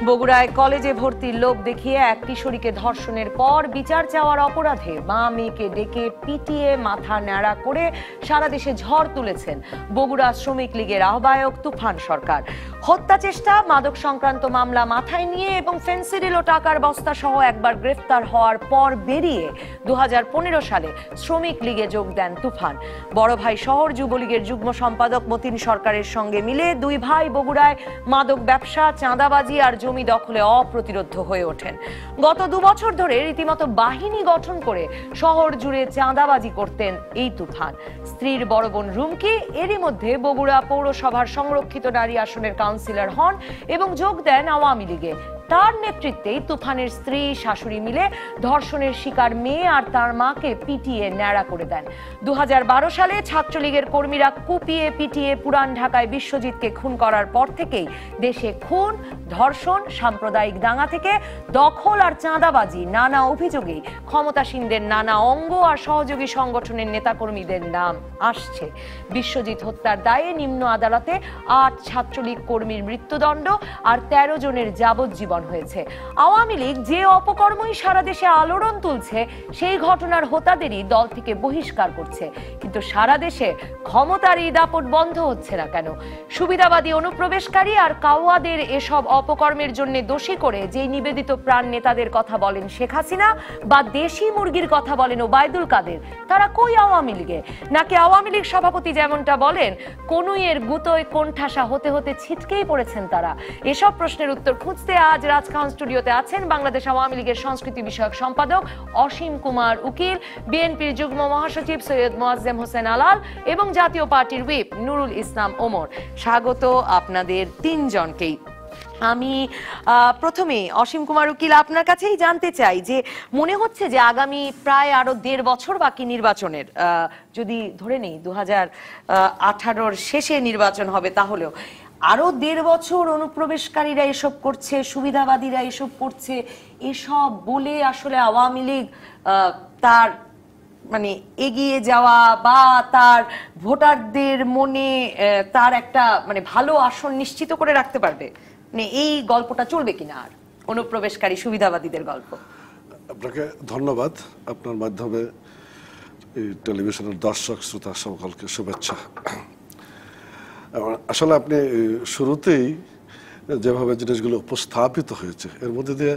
বগুড়ায় কলেজে ভর্তির লোভ দেখিয়ে এক কিশোরীকে ধর্ষণের পর বিচার চাওয়ার অপরাধে মা মেয়েকে ডেকে পিটিয়ে মাথা ন্যাড়া করে সারা দেশে ঝড় তুলেছেন বগুড়া শ্রমিক লীগের আহ্বায়ক তুফান সরকার। হত্যা চেষ্টা, মাদক সংক্রান্ত মামলা মাথায় নিয়ে এবং ফেন্সিডিল ও টাকার বস্তা সহ একবার গ্রেফতার হওয়ার পর বেরিয়ে 2015 সালে শ্রমিক লীগে যোগ দেন তুফান। বড় ভাই শহর যুবলীগের যুগ্ম সম্পাদক মতিন সরকারের সঙ্গে মিলে দুই ভাই বগুড়ায় মাদক ব্যবসা, চাঁদাবাজি আর জমি দখলে অপ্রতিরোধ্য হয়ে ওঠেন। গত 2 বছর ধরে রীতিমতো বাহিনী গঠন করে শহর জুড়ে চাঁদাবাজি করতেন এই তুফান। স্ত্রীর বড় বোন রুমকি এরই মধ্যে বগুড়া পৌরসভার সংরক্ষিত নারী আসনের কাউন্সিলর হন এবং যোগ দেন আওয়ামী লীগে। তার নেতৃত্বেই তুফানের স্ত্রী শাশুড়ি মিলে ধর্ষণের শিকার মেয়ে আর তার মাকে পিটিয়ে ন্যাড়া করে দেন। 2012 সালে ছাত্রলীগের কর্মীরা কুপিয়ে পিটিয়ে পুরান ঢাকায় বিশ্বজিৎকে খুন করার পর থেকেই দেশে খুন, ধর্ষণ, সাম্প্রদায়িক দাঙ্গা থেকে দখল আর চাঁদাবাজি নানা অভিযোগে ক্ষমতাসীনদের নানা অঙ্গ আর সহযোগী সংগঠনের নেতাকর্মীদের নাম আসছে। বিশ্বজিৎ হত্যার দায়ে নিম্ন আদালতে 8 ছাত্রলীগ কর্মীর মৃত্যুদণ্ড আর 13 জনের যাবজ্জীবন হয়েছে। আওয়ামী লীগ যে অপকর্মই সারা দেশে আলোড়ন তুলছে, সেই ঘটনার হোতাদেরই দল থেকে বহিষ্কার করছে। কিন্তু সারা দেশে ক্ষমতার এই দাপট বন্ধ হচ্ছে না কেন? সুবিধাবাদী অনুপ্রবেশকারী আর কাওয়াদের এসব অপকর্মের জন্য দোষী করে যেই নিবেদিত প্রাণ নেতাদের কথা বলেন শেখ হাসিনা বা দেশি মুরগির কথা বলেন ওবায়দুল কাদের, তারা কই আওয়ামী লীগে? নাকি আওয়ামী লীগ সভাপতি যেমনটা বলেন কনুইয়ের গুতোয় কোণঠাসা হতে হতে ছিটকেই পড়েছেন তারা? এসব প্রশ্নের উত্তর খুঁজতে আজ রাজখান স্টুডিওতে আছেন বাংলাদেশ আওয়ামী লীগের সংস্কৃতি বিষয়ক সম্পাদক অসীম কুমার উকিল, বিএনপির যুগ্ম মহাসচিব সৈয়দ মোয়াজ্জেম হোসেন আলাল এবং জাতীয় পার্টির হুইপ নুরুল ইসলাম ওমর। স্বাগত আপনাদের তিনজনকেই। আমি প্রথমে অসীম কুমার উকিল আপনার কাছেই জানতে চাই যে মনে হচ্ছে যে আগামী প্রায় আরো 1.5 বছর বাকি নির্বাচনের, যদি ধরে নেই 2018-র শেষে নির্বাচন হবে, তাহলেও আরো 1.5 বছর অনুপ্রবেশকারীরা এসব করছে, সুবিধাবাদীরা এসব করছে, এসব বলে আসলে আওয়ামী লীগ তার মানে এগিয়ে যাওয়া বা তার ভোটারদের মনে তার একটা মানে ভালো আসন নিশ্চিত করে রাখতে পারবে? মানে এই গল্পটা চলবে কিনা আর অনুপ্রবেশকারী সুবিধাবাদীদের গল্প? আপনাকে ধন্যবাদ। আপনার মাধ্যমে এই টেলিভিশনের দর্শক শ্রোতা সকলকে শুভেচ্ছা। আসলে আপনি শুরুতেই যেভাবে জিনিসগুলো উপস্থাপিত হয়েছে, এর মধ্যে দিয়ে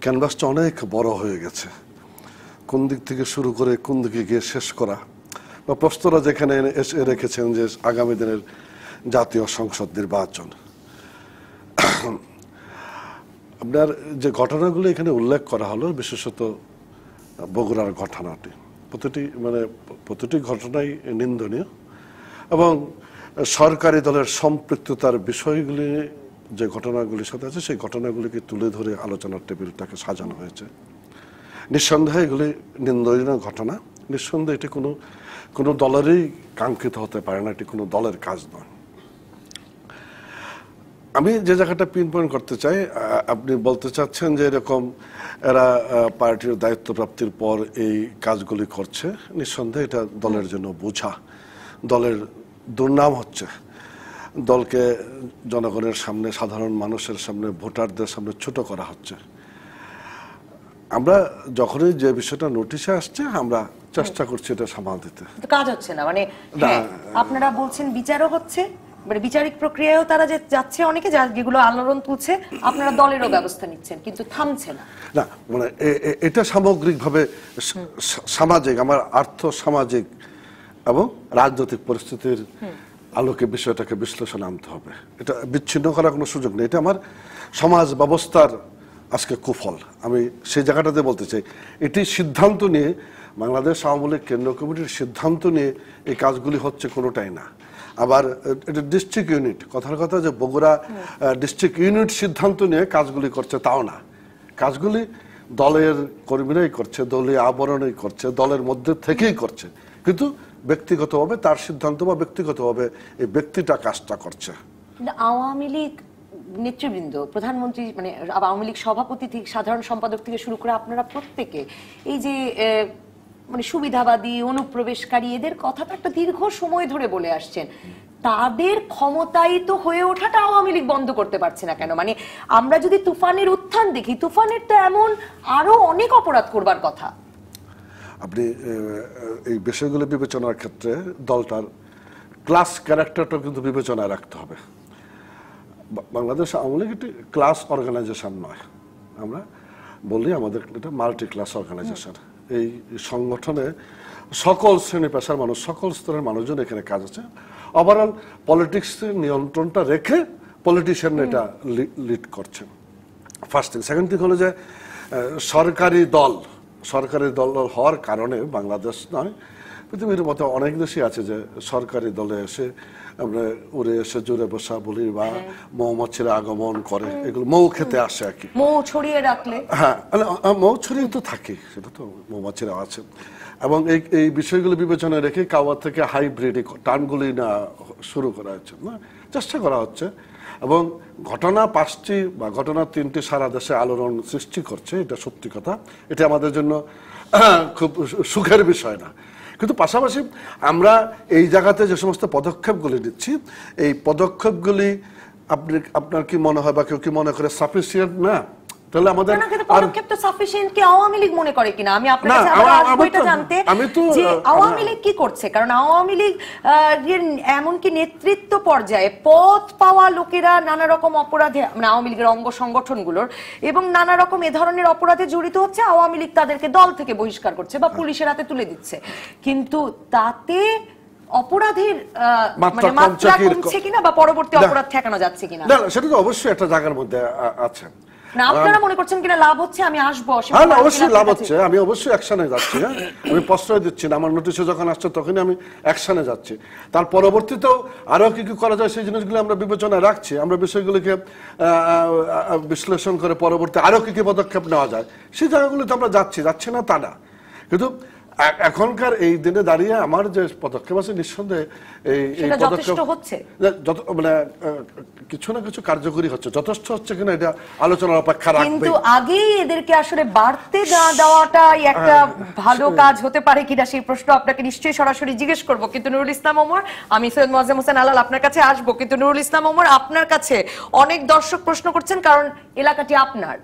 ক্যানভাসটা অনেক বড় হয়ে গেছে। কোন দিক থেকে শুরু করে কোন দিকে গিয়ে শেষ করা, বা প্রশ্নরা যেখানে এসে রেখেছেন যে আগামী দিনের জাতীয় সংসদ নির্বাচন। আপনার যে ঘটনাগুলো এখানে উল্লেখ করা হলো, বিশেষত বগুড়ার ঘটনাটি, প্রতিটি ঘটনাই নিন্দনীয় এবং সরকারি দলের সম্পৃক্ততার বিষয়গুলি যে ঘটনাগুলির সাথে আছে সেই ঘটনাগুলিকে তুলে ধরে আলোচনার টেবিলটাকে সাজানো হয়েছে। নিঃসন্দেহে এগুলি নিন্দনীয় ঘটনা। নিঃসন্দেহে এটি কোনো দলেরই কাঙ্ক্ষিত হতে পারে না, এটি কোনো দলের কাজ নয়। আমি যে জায়গাটা পিন পয়েন্ট করতে চাই, আপনি বলতে চাচ্ছেন যে এরকম এরা পার্টির দায়িত্ব প্রাপ্তির পর এই কাজগুলি করছে। নিঃসন্দেহে এটা দলের জন্য বোঝা, দলের দুর্নাম হচ্ছে, দলকে জনগণের সামনে, সাধারণ মানুষের সামনে, ভোটারদের সামনে ছোট করা হচ্ছে। আমরা যখনই যে বিষয়টা নোটিশে আসছে আমরা চেষ্টা করছি এটা সামাল দিতে। কাজ হচ্ছে না মানে আপনারা বলছেন বিচারও হচ্ছে, মানে বিচারিক প্রক্রিয়ায়ও তারা যে যাচ্ছে, অনেকে যেগুলো আলোড়ন তুলছে, আপনারা দলেরও ব্যবস্থা নিচ্ছেন কিন্তু থামছে না। না মানে এটা সামগ্রিকভাবে সামাজিক, আমার আর্থ সামাজিক এবং রাজনৈতিক পরিস্থিতির আলোকে বিষয়টাকে বিশ্লেষণে আনতে হবে। এটা বিচ্ছিন্ন করার কোনো সুযোগ নেই। এটা আমার সমাজ ব্যবস্থার আজকে কুফল। আমি সেই জায়গাটাতে বলতে চাই, এটি সিদ্ধান্ত নিয়ে বাংলাদেশ আওয়ামী লীগ কেন্দ্রীয় কমিটির সিদ্ধান্ত নিয়ে এই কাজগুলি হচ্ছে কোনোটাই না। আবার এটা ডিস্ট্রিক্ট ইউনিট, কথার কথা যে বগুড়া ডিস্ট্রিক্ট ইউনিট সিদ্ধান্ত নিয়ে কাজগুলি করছে তাও না। কাজগুলি দলের কর্মীরাই করছে, দলীয় আবরণেই করছে, দলের মধ্যে থেকেই করছে, কিন্তু ব্যক্তিগতভাবে তার সিদ্ধান্ত বা ব্যক্তিগতভাবে এই ব্যক্তিটা কাজটা করছে। আওয়ামী লীগ নেতৃবৃন্দ, প্রধানমন্ত্রী, মানে আওয়ামী লীগ সভাপতি থেকে সাধারণ সম্পাদক থেকে শুরু করে আপনারা প্রত্যেকে এই যে মানে সুবিধাবাদী, অনুপ্রবেশকারী, এদের কথা তো একটা দীর্ঘ সময় ধরে বলে আসছেন। তাদের ক্ষমতায়িত হয়ে ওঠাটা আওয়ামী লীগ বন্ধ করতে পারছে না কেন? মানে আমরা যদি তুফানের উত্থান দেখি, তুফানের তো এমন আরো অনেক অপরাধ করবার কথা। আপনি এই বিষয়গুলো বিবেচনার ক্ষেত্রে দলটার ক্লাস ক্যারেক্টারটা কিন্তু বিবেচনায় রাখতে হবে। বাংলাদেশ আওয়ামী লীগ একটি ক্লাস অর্গানাইজেশন নয়, আমরা বলি আমাদের এটা মাল্টি ক্লাস অর্গানাইজেশন। এই সংগঠনে সকল শ্রেণী পেশার মানুষ, সকল স্তরের মানুষজন এখানে কাজ আছে। ওভারঅল পলিটিক্সের নিয়ন্ত্রণটা রেখে পলিটিশিয়ান এটা লিড করছেন, ফার্স্ট থিং। সেকেন্ড থিং হলো যে সরকারি দল হওয়ার কারণে বাংলাদেশ নয়, পৃথিবীর মতো অনেক দেশই আছে যে সরকারি দলে এসে আমরা উড়ে এসে জুড়ে বসা বলি বা মৌমাছিরা আগমন করে, এগুলো মৌ খেতে আসে আর কি, মৌ ছড়িয়ে রাখলে। হ্যাঁ, মৌ ছড়িয়ে তো থাকে, সেটা তো মৌমাছিরা আছে। এবং এই বিষয়গুলো বিবেচনায় রেখে কাওয়া থেকে হাইব্রিড টার্মগুলি না শুরু করা হচ্ছে, না চেষ্টা করা হচ্ছে। এবং ঘটনা 5টি বা ঘটনা 3টি সারা দেশে আলোড়ন সৃষ্টি করছে, এটা সত্যি কথা। এটা আমাদের জন্য খুব সুখের বিষয় না, কিন্তু পাশাপাশি আমরা এই জায়গাতে যে সমস্ত পদক্ষেপগুলি নিচ্ছি, এই পদক্ষেপগুলি আপনার কি মনে হয় বা কেউ কি মনে করে সাফিসিয়েন্ট না? তাহলে আমাদের পদক্ষেপ তো সাফিসিয়েন্ট কি আওয়ামী লীগ মনে করে কিনা? আমি আপনার কাছে আবার আসবো এটা জানতে যে আওয়ামী লীগ কি করছে। কারণ আওয়ামী লীগ এমনকি নেতৃত্ব পর্যায়ে পদ পাওয়া লোকেরা নানা রকম অপরাধে, মানে আওয়ামী লীগের অঙ্গ সংগঠনগুলোর, এবং নানা রকম এ ধরনের অপরাধে জড়িত হচ্ছে। আওয়ামী লীগ তাদেরকে দল থেকে বহিষ্কার করছে বা পুলিশের হাতে তুলে দিচ্ছে, কিন্তু তাতে অপরাধের মানে মাত্রা কমছে কিনা বা পরবর্তী অপরাধ ঠেকানো যাচ্ছে কিনা? না, সেটা তো অবশ্যই একটা জায়গার মধ্যে আছে। না, আপনারা মনে করছেন কিনা লাভ হচ্ছে? আমি আসবো। হ্যাঁ, অবশ্যই লাভ হচ্ছে, আমি অবশ্যই অ্যাকশনে যাচ্ছি। হ্যাঁ, আমি প্রশ্রয় দিচ্ছি না, আমার নোটিশে যখন আসছে তখনই আমি অ্যাকশনে যাচ্ছি। তার পরবর্তীতেও আরো কি কি করা যায় সেই জিনিসগুলো আমরা বিবেচনায় রাখছি। আমরা বিষয়গুলিকে বিশ্লেষণ করে পরবর্তী আরো কি কি পদক্ষেপ নেওয়া যায় সেই জায়গাগুলোতে আমরা যাচ্ছি না তা না, কিন্তু এখনকার এই দিনে দাঁড়িয়ে আমার যে পদক্ষেপ আছে নিঃসন্দেহে এই পদক্ষেপ হচ্ছে, মানে কিছু না কিছু কার্যকরী হচ্ছে। যথেষ্ট হচ্ছে কিনা এটা আলোচনার অপেক্ষা রাখবে, কিন্তু আগেই এদেরকে আসলে বাড়তে না দেওয়াটাই একটা ভালো কাজ হতে পারে কিনা সেই প্রশ্ন আপনাকে নিশ্চয়ই সরাসরি জিজ্ঞেস করব। কিন্তু নুরুল ইসলাম ওমর, আমি সৈয়দ মোয়াজ্জেম হোসেন আলাল আপনার কাছে আসবো, কিন্তু নুরুল ইসলাম ওমর আপনার কাছে অনেক দর্শক প্রশ্ন করছেন, কারণ এলাকাটি আপনার,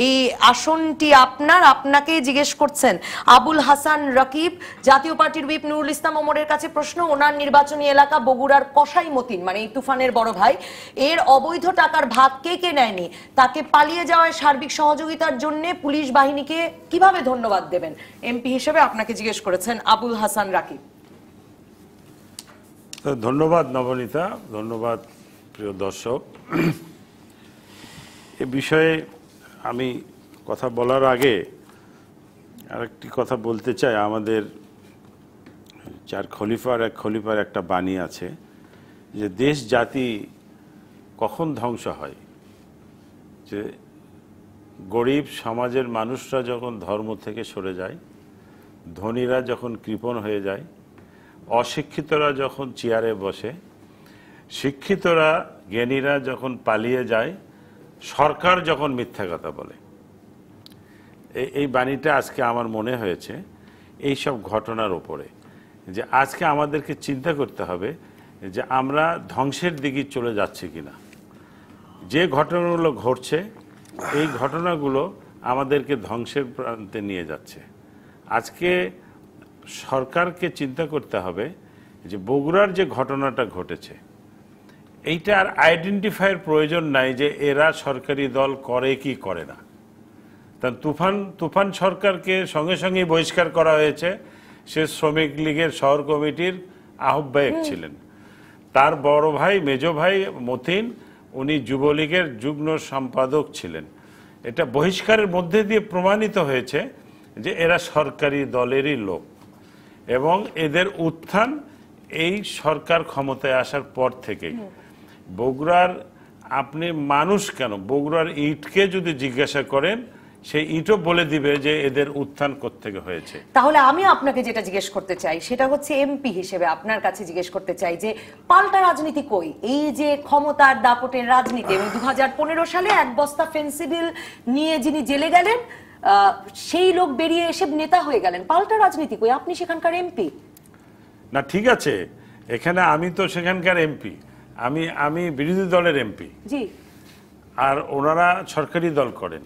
এই আসনটি আপনার, আপনাকেই জিজ্ঞেস করছেন। আবুল হাসান রাকিব, জাতীয় পার্টির হুইপ নুরুল ইসলাম ওমরের কাছে প্রশ্ন। ওনার নির্বাচনী এলাকা বগুড়ার কসাই মতিন, মানে এই তুফানের বড় ভাই, এর অবৈধ টাকার ভাগ কে নেয়নি, তাকে পালিয়ে যাওয়ায় সার্বিক সহযোগিতার জন্য পুলিশ বাহিনীকে কিভাবে ধন্যবাদ দেবেন? এমপি হিসেবে আপনাকে জিজ্ঞেস করেছেন আবুল হাসান রাকিব। ধন্যবাদ নবনীতা, ধন্যবাদ প্রিয় দর্শক। এ বিষয়ে আমি কথা বলার আগে আরেকটি কথা বলতে চাই। আমাদের 4 খলিফার একটা বাণী আছে যে দেশ জাতি কখন ধ্বংস হয়, যে গরিব সমাজের মানুষরা যখন ধর্ম থেকে সরে যায়, ধনীরা যখন কৃপণ হয়ে যায়, অশিক্ষিতরা যখন চেয়ারে বসে, শিক্ষিতরা জ্ঞানীরা যখন পালিয়ে যায়, সরকার যখন মিথ্যা কথা বলে। এই বাণীটা আজকে আমার মনে হয়েছে এই সব ঘটনার ওপরে, যে আজকে আমাদেরকে চিন্তা করতে হবে যে আমরা ধ্বংসের দিকে চলে যাচ্ছি কিনা। যে ঘটনাগুলো ঘটছে এই ঘটনাগুলো আমাদেরকে ধ্বংসের প্রান্তে নিয়ে যাচ্ছে। আজকে সরকারকে চিন্তা করতে হবে যে বগুড়ার যে ঘটনাটা ঘটেছে এইটা আর আইডেন্টিফাইয়ের প্রয়োজন নাই যে এরা সরকারি দল করে কি করে না। তার তুফান সরকারকে সঙ্গে সঙ্গে বহিষ্কার করা হয়েছে। সে শ্রমিক লীগের শহর কমিটির আহ্বায়ক ছিলেন। তার বড় ভাই মেজ ভাই মতিন, উনি যুবলীগের যুগ্ম সম্পাদক ছিলেন। এটা বহিষ্কারের মধ্যে দিয়ে প্রমাণিত হয়েছে যে এরা সরকারি দলেরই লোক, এবং এদের উত্থান এই সরকার ক্ষমতায় আসার পর থেকেই। বগুড়ার আপনি মানুষ কেন, বগুড়ার ইটকে যদি জিজ্ঞাসা করেন সেই ইটও বলে দিবে যে এদের উত্থান কোত্থেকে হয়েছে। তাহলে আমি আপনাকে যেটা জিজ্ঞেস করতে চাই সেটা হচ্ছে এমপি হিসেবে আপনার কাছে জিজ্ঞেস করতে চাই যে পাল্টা রাজনীতি কই? এই যে ক্ষমতার দাপটের রাজনীতি, 2015 সালে এক বস্তা ফেন্সিডিল নিয়ে যিনি জেলে গেলেন সেই লোক বেরিয়ে এসে নেতা হয়ে গেলেন। পাল্টা রাজনীতি কই? আপনি সেখানকার এমপি। না ঠিক আছে, এখানে আমি তো সেখানকার এমপি, আমি বিরোধী দলের এমপি, জি, আর ওনারা সরকারি দল করেন।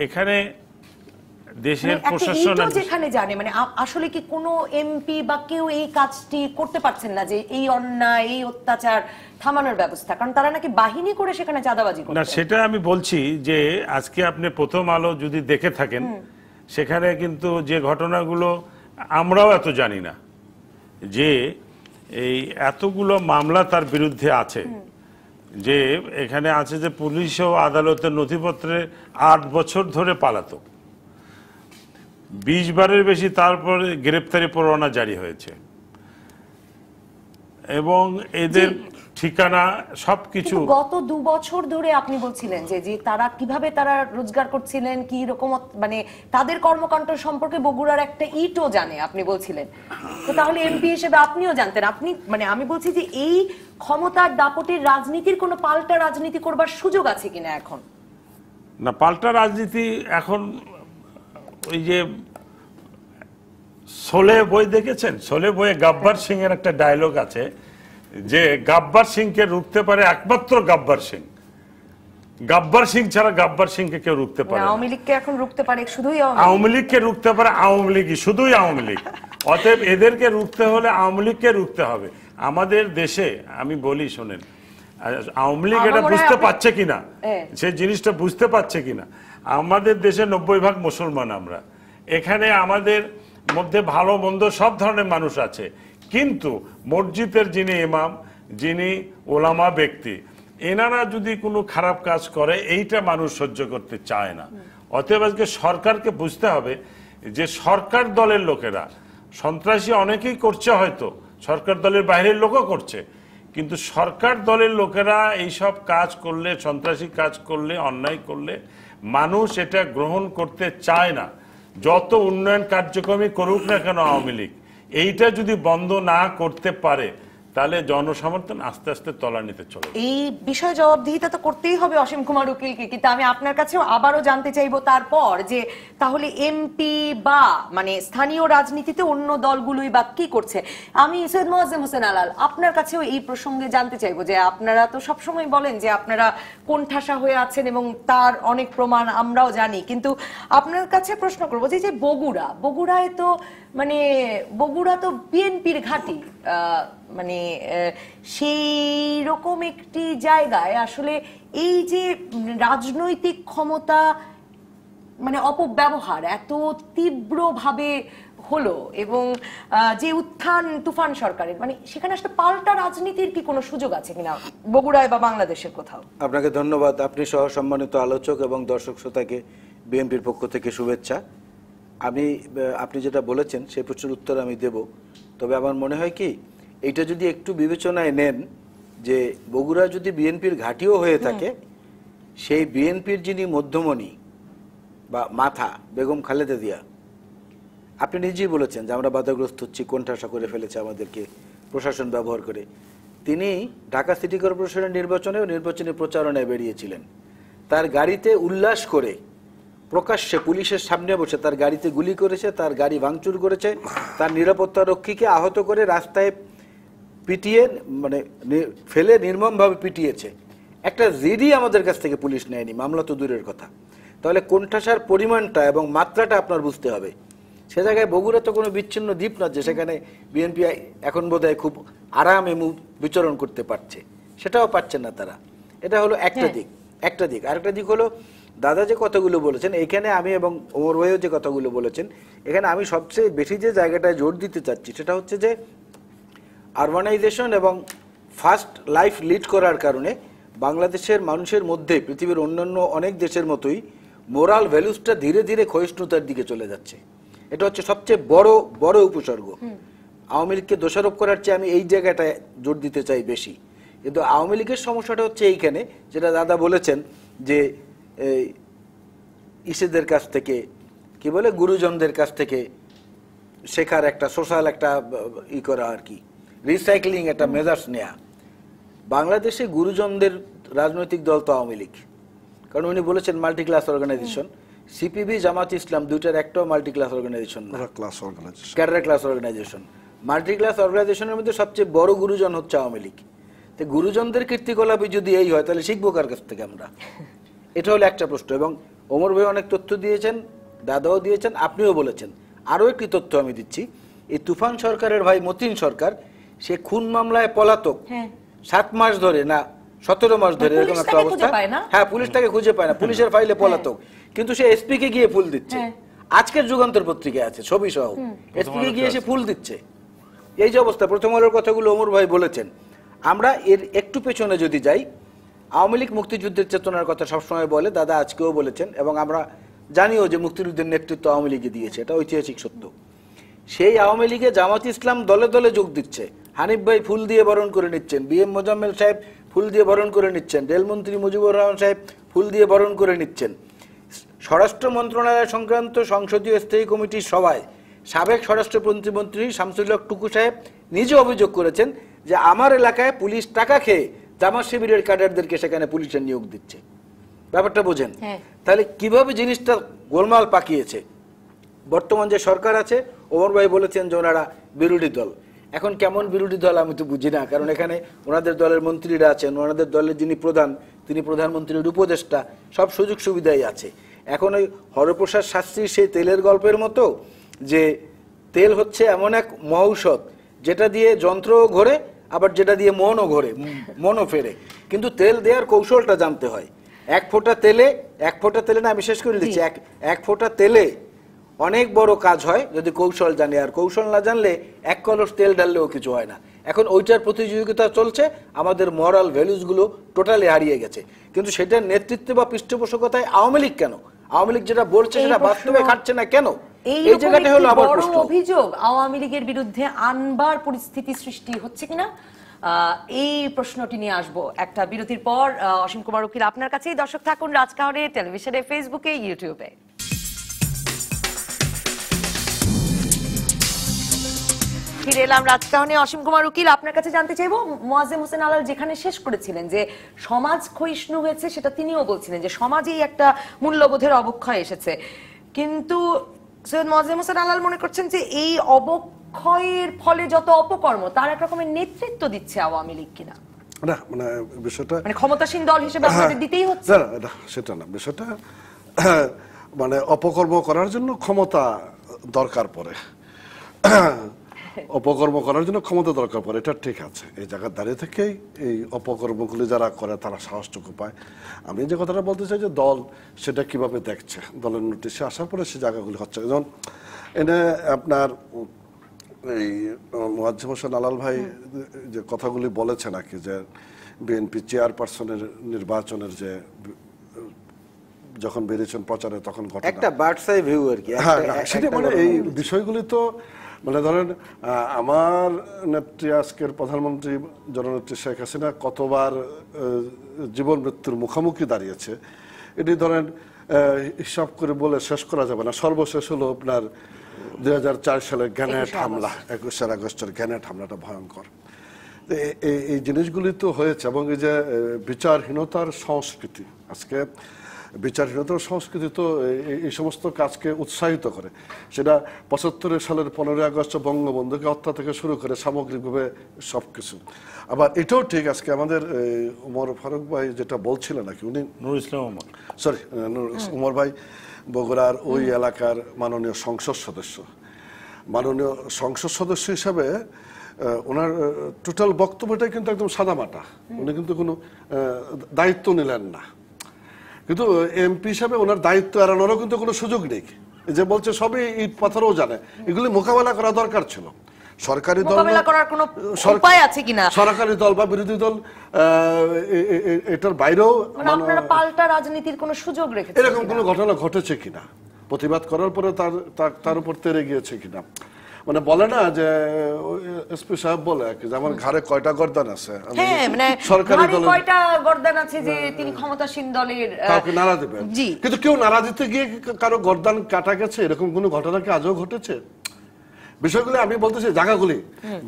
এখানে দেশের মানে একটা প্রশাসন এইটাও যেখানে জানে, মানে আসলে কি কোনো এমপি বা কেউ এই কাজটি করতে পারছেন না যে এই অন্যায় এই অত্যাচার থামানোর ব্যবস্থা, কারণ তারা নাকি বাহিনী করে সেখানে চাঁদাবাজি না, করছে। সেটা আমি বলছি যে আজকে আপনি প্রথম আলো যদি দেখে থাকেন, সেখানে কিন্তু যে ঘটনাগুলো আমরাও এত জানি না, যে এই এতগুলো মামলা তার বিরুদ্ধে আছে, যে এখানে আছে যে পুলিশ ও আদালতের নথিপত্রে 8 বছর ধরে পালাতক, 20 বারের বেশি তারপরে গ্রেপ্তারি পরোয়ানা জারি হয়েছে, এবং এদের ঠিকানা সবকিছু। কিন্তু গত 2 বছর ধরে আপনি বলছিলেন যে যে তারা কিভাবে তারা রোজগার করছিলেন, কি রকম মানে তাদের কর্মকাণ্ড সম্পর্কে বগুড়ার একটা ইটও জানে আপনি বলছিলেন। তো তাহলে এমপি হিসেবে আপনিও জানতেন। আপনি মানে আমি বলছি যে এই ক্ষমতার দাপটের রাজনীতির কোনো পাল্টা রাজনীতি করবার সুযোগ আছে কিনা এখন? না, পাল্টা রাজনীতি এখন ওই যে শোলে বই দেখেছেন, শোলে বইয়ে গাব্বার সিং এর একটা ডায়লগ আছে যে গাব্বার সিংকে রুখতে পারে একমাত্র গাব্বার সিং, গাব্বার সিং ছাড়া গাব্বার সিংকে কেউ রুখতে পারে না। আওয়ামী লীগকে এখন রুখতে পারে শুধুই আওয়ামী লীগকে রুখতে পারে আওয়ামী লীগই, শুধুই আওয়ামী লীগ। অতএব এদেরকে রুখতে হলে আওয়ামী লীগকে রুখতে হবে। আমাদের দেশে আমি বলি শোনেন, আওয়ামী লীগ এটা বুঝতে পারছে কিনা, সেই জিনিসটা বুঝতে পারছে কিনা। আমাদের দেশে 90% মুসলমান আমরা, এখানে আমাদের মধ্যে ভালো মন্দ সব ধরনের মানুষ আছে, কিন্তু মসজিদের যিনি ইমাম, যিনি ওলামা ব্যক্তি, এনারা যদি কোনো খারাপ কাজ করে এইটা মানুষ সহ্য করতে চায় না। অতএব আজকে সরকারকে বুঝতে হবে যে সরকার দলের লোকেরা সন্ত্রাসী অনেকেই করছে, হয়তো সরকার দলের বাইরের লোকও করছে, কিন্তু সরকার দলের লোকেরা এইসব কাজ করলে, সন্ত্রাসী কাজ করলে, অন্যায় করলে মানুষ এটা গ্রহণ করতে চায় না। যত উন্নয়ন কার্যক্রমই করুক না কেন আওয়ামী লীগ, এইটা যদি বন্ধ না করতে পারে তাহলে জনসমর্থন আস্তে আস্তে তলানিতে চলে। এই বিষয়ে জবাবদিহিতা তো করতেই হবে অসীম কুমার উকিলকে। কিন্তু আমি আপনার কাছেও আবারও জানতে চাইবো তারপর যে তাহলে এমপি বা মানে স্থানীয় রাজনীতিতে অন্য দলগুলোই বা কি করছে। আমি সৈয়দ মোয়াজ্জেম হোসেন আলাল আপনার কাছেও এই প্রসঙ্গে জানতে চাইবো যে আপনারা তো সবসময় বলেন যে আপনারা কোণঠাসা হয়ে আছেন এবং তার অনেক প্রমাণ আমরাও জানি, কিন্তু আপনার কাছে প্রশ্ন করবো যে যে বগুড়ায় তো মানে বগুড়া তো বিএনপির ঘাঁটি, মানে সেই রকম একটি জায়গায় আসলে এই যে রাজনৈতিক ক্ষমতা মানে অপব্যবহার এত তীব্রভাবে হলো এবং যে উত্থান তুফান সরকারের, মানে সেখানে আসলে পাল্টা রাজনীতির কি কোনো সুযোগ আছে কিনা বগুড়ায় বা বাংলাদেশের কোথাও? আপনাকে ধন্যবাদ। আপনি সহ সম্মানিত আলোচক এবং দর্শক শ্রোতাকে বিএনপির পক্ষ থেকে শুভেচ্ছা। আপনি যেটা বলেছেন সেই প্রশ্নের উত্তর আমি দেব। তবে আমার মনে হয় কি, এইটা যদি একটু বিবেচনায় নেন যে বগুড়া যদি বিএনপির ঘাঁটিও হয়ে থাকে, সেই বিএনপির যিনি মধ্যমণি বা মাথা বেগম খালেদা জিয়া, আপনি নিজেই বলেছেন যে আমরা বাধাগ্রস্ত হচ্ছি, কোণঠাসা করে ফেলেছে আমাদেরকে প্রশাসন ব্যবহার করে। তিনি ঢাকা সিটি কর্পোরেশনের নির্বাচনী প্রচারণায় বেরিয়েছিলেন, তার গাড়িতে উল্লাস করে প্রকাশ্যে পুলিশের সামনে বসে তার গাড়িতে গুলি করেছে, তার গাড়ি ভাঙচুর করেছে, তার নিরাপত্তা রক্ষীকে আহত করে রাস্তায় পিটিয়ে মানে ফেলে নির্মমভাবে পিটিয়েছে। একটা জিডি আমাদের কাছ থেকে পুলিশ নেয়নি, মামলা তো দূরের কথা। তাহলে কোণঠাসার পরিমাণটা এবং মাত্রাটা আপনার বুঝতে হবে। সে জায়গায় বগুড়া তো কোনো বিচ্ছিন্ন দ্বীপ না যে সেখানে বিএনপি এখন বোধহয় খুব আরামে বিচরণ করতে পারছে, সেটাও পাচ্ছেন না তারা। এটা হলো একটা দিক। আরেকটা দিক হলো দাদা যে কথাগুলো বলেছেন, এখানে আমি এবং ওমর ভাইও যে কথাগুলো বলেছেন, এখানে আমি সবচেয়ে বেশি যে জায়গাটায় জোর দিতে চাচ্ছি সেটা হচ্ছে যে আরবানাইজেশন এবং ফাস্ট লাইফ লিড করার কারণে বাংলাদেশের মানুষের মধ্যে পৃথিবীর অন্যান্য অনেক দেশের মতোই মোরাল ভ্যালুসটা ধীরে ধীরে ক্ষয়িষ্ণুতার দিকে চলে যাচ্ছে। এটা হচ্ছে সবচেয়ে বড় উপসর্গ। আওয়ামী লীগকে দোষারোপ করার চেয়ে আমি এই জায়গাটায় জোর দিতে চাই বেশি। কিন্তু আওয়ামী লীগের সমস্যাটা হচ্ছে এইখানে, যেটা দাদা বলেছেন যে ইসেদের কাছ থেকে কি বলে গুরুজনদের কাছ থেকে শেখার একটা সোশ্যাল একটা করা আর কি, রিসাইক্লিং একটা মেজার্স নেয়া। বাংলাদেশে গুরুজনদের রাজনৈতিক দল তো আওয়ামী লীগ, কারণ উনি বলেছেন multi class organisation. CPB Jamaat Islam দুইটার একটাও মাল্টি ক্লাস অর্গানাইজেশন না, cadre class organisation. Multi class অর্গানাইজেশনের মধ্যে সবচেয়ে বড় গুরুজন হচ্ছে আওয়ামী লীগ। তো গুরুজনদের কীর্তিকলাপই যদি এই হয় তাহলে শিখবো কার কাছ থেকে আমরা? এটা হলো একটা প্রশ্ন। এবং ওমর ভাই অনেক তথ্য দিয়েছেন, দাদাও দিয়েছেন, আপনিও বলেছেন। আরও একটি তথ্য আমি দিচ্ছি, এই তুফান সরকারের ভাই মতিন সরকার, সে খুন মামলায় পলাতক, 7 মাস ধরে না 17 মাস ধরে এরকম একটা অবস্থা। হ্যাঁ, পুলিশ তাকে খুঁজে পায় না, পুলিশের ফাইলে পলাতক, কিন্তু সে এসপি কে গিয়ে ফুল দিচ্ছে। আজকের যুগান্তর পত্রিকায় আছে ছবি সহ, এসপি কে গিয়ে সে ফুল দিচ্ছে। এই যে অবস্থা, প্রথম আলোর কথাগুলো ওমর ভাই বলেছেন। আমরা এর একটু পেছনে যদি যাই, আওয়ামী লীগ মুক্তিযুদ্ধের চেতনার কথা সবসময় বলে, দাদা আজকেও বলেছেন, এবং আমরা জানিও যে মুক্তিযুদ্ধের নেতৃত্ব আওয়ামী লীগে দিয়েছে, এটা ঐতিহাসিক সত্য। সেই আওয়ামী লীগে জামাত ইসলাম দলে দলে যোগ দিচ্ছে। হানিফ ভাই ফুল দিয়ে বরণ করে নিচ্ছেন, বিএম মোজাম্মেল সাহেব ফুল দিয়ে বরণ করে নিচ্ছেন, রেলমন্ত্রী মুজিবুর রহমান সাহেব ফুল দিয়ে বরণ করে নিচ্ছেন। স্বরাষ্ট্র মন্ত্রণালয় সংক্রান্ত সংসদীয় স্থায়ী কমিটির সভায় সাবেক স্বরাষ্ট্র প্রতিমন্ত্রী শামসুল হক টুকু সাহেব নিজে অভিযোগ করেছেন যে আমার এলাকায় পুলিশ টাকা খেয়ে জামাত শিবিরের ক্যাডারদেরকে সেখানে পুলিশের নিয়োগ দিচ্ছে। ব্যাপারটা বোঝেন? তাহলে কিভাবে জিনিসটা গোলমাল পাকিয়েছে। বর্তমান যে সরকার আছে, ওমর ভাই বলেছেন যে ওনারা বিরোধী দল। এখন কেমন বিরোধী দল আমি তো বুঝি না, কারণ এখানে ওনাদের দলের মন্ত্রীরা আছেন, ওনাদের দলের যিনি প্রধান তিনি প্রধানমন্ত্রীর উপদেষ্টা, সব সুযোগ সুবিধাই আছে। এখন ওই হরপ্রসাদ শাস্ত্রীর সেই তেলের গল্পের মতো, যে তেল হচ্ছে এমন এক মহৌষধ যেটা দিয়ে যন্ত্রও ঘোরে, আবার যেটা দিয়ে মনও ঘোরে, মনও ফেরে, কিন্তু তেল দেওয়ার কৌশলটা জানতে হয়। এক ফোঁটা তেলে না, আমি শেষ করে দিচ্ছি, এক ফোঁটা তেলে অনেক বড় কাজ হয় যদি কৌশল জানে, আর কৌশল না জানলে 1 কলস তেল ঢাললেও কিছু হয় না। এখন ওইটার প্রতিযোগিতা চলছে, আমাদের মরাল ভ্যালুসগুলো টোটালি হারিয়ে গেছে। কিন্তু সেটার নেতৃত্বে বা পৃষ্ঠপোষকতায় আওয়ামী লীগ কেন? আওয়ামী লীগ যেটা বলছে সেটা বাস্তবে খাটছে না কেন? এই জায়গাটা হলো আবার প্রশ্ন। অভিযোগ আওয়ামী লীগের বিরুদ্ধে আনবার পরিস্থিতি সৃষ্টি হচ্ছে কিনা, এই প্রশ্নটি নিয়ে আসবো একটা বিরতির পর। অসীম কুমার উকিল, আপনার কাছেই। দর্শক থাকুন রাজকাহনে টেলিভিশনে, ফেসবুকে, ইউটিউবে। ফিরে এলাম রাজকাহনে। অসীম কুমার উকিল, আপনার কাছে জানতে চাইবো, মোয়াজ্জেম হোসেন আলাল যেখানে শেষ করেছিলেন যে সমাজ ক্ষয়িষ্ণু হয়েছে, সেটা তিনিও বলছিলেন যে সমাজেই একটা মূল্যবোধের অবক্ষয় এসেছে, কিন্তু সৈয়দ মোয়াজ্জেম হোসেন আলাল মনে করছেন যে এই অবক্ষয়ের ফলে যত অপকর্ম তার এক রকমের নেতৃত্ব দিচ্ছে আওয়ামী লীগ কিনা? না, মানে বিষয়টা মানে ক্ষমতাসীন দল হিসেবে আপনাদের দিতেই হচ্ছে না, সেটা না। বিষয়টা মানে অপকর্ম করার জন্য ক্ষমতা দরকার পড়ে, অপকর্ম করার জন্য ক্ষমতা দরকার পড়ে, এটা ঠিক আছে। এই জায়গায় দাঁড়িয়ে থেকেই এই অপকর্মগুলি যারা করে তারা সাহসটুকু পায়। আমি যে কথাটা বলতে চাই যে দল সেটা কিভাবে দেখছে, দলের নোটিশে আসার পরে সে জায়গাগুলি হচ্ছে। যেমন এনে আপনার এই মোয়াজ্জেম হোসেন আলাল ভাই যে কথাগুলি বলেছেন আর কি, যে বিএনপি চেয়ারপারসনের নির্বাচনের যে যখন বেরিয়েছেন প্রচারে তখন একটা বার্ডস আই ভিউ আর কি। সেটা মানে এই বিষয়গুলি তো মানে ধরেন আমার নেত্রী আজকের প্রধানমন্ত্রী জননেত্রী শেখ হাসিনা কতবার জীবন মৃত্যুর মুখোমুখি দাঁড়িয়েছে, এটি ধরেন হিসাব করে বলে শেষ করা যাবে না। সর্বশেষ হলো আপনার 2004 সালের গ্রেনেড হামলা, 21 আগস্টের গ্রেনেড হামলাটা ভয়ঙ্কর। এই জিনিসগুলি তো হয়েছে, এবং এই যে বিচারহীনতার সংস্কৃতি, আজকে বিচারহীনতার সংস্কৃতি তো এই সমস্ত কাজকে উৎসাহিত করে। সেটা 75 সালের 15 আগস্ট বঙ্গবন্ধুকে হত্যা থেকে শুরু করে সামগ্রিকভাবে সবকিছু। আবার এটাও ঠিক, আজকে আমাদের উমর ফারুক ভাই যেটা বলছিলেন নাকি, উনি নুরুল ইসলাম ওমর, সরি উমর ভাই বগুড়ার ওই এলাকার মাননীয় সংসদ সদস্য, মাননীয় সংসদ সদস্য হিসাবে ওনার টোটাল বক্তব্যটাই কিন্তু একদম সাদামাটা, উনি কিন্তু কোনো দায়িত্ব নিলেন না। কিন্তু এমপি হিসাবে ওনার দায়িত্ব এড়ানোরও কিন্তু কোনো সুযোগ নেই। যে বলছে সবই ইট পাথরও জানে, এগুলি মোকাবেলা করা দরকার ছিল। সরকারি দল সরকারি দল বা বিরোধী দল এটার বাইরেও পাল্টা রাজনীতির কোনো সুযোগ রেখেছে, এরকম কোনো ঘটনা ঘটেছে কিনা, প্রতিবাদ করার পরে তার উপর তেড়ে গিয়েছে কিনা। মানে বলে না যে এসপি সাহেব বলে যে আমার ঘাড়ে কয়টা গর্দান আছে, সরকারি দলের কয়টা গর্দান আছে যে তিনি ক্ষমতাসীন দলের কাউকে নাড়া দেবেন, কিন্তু কেউ নাড়া দিতে গিয়ে কারো গর্দান কাটা গেছে, এরকম কোনো ঘটনা কি আজও ঘটেছে? বিষয়গুলি আমি বলতেছি জায়গাগুলি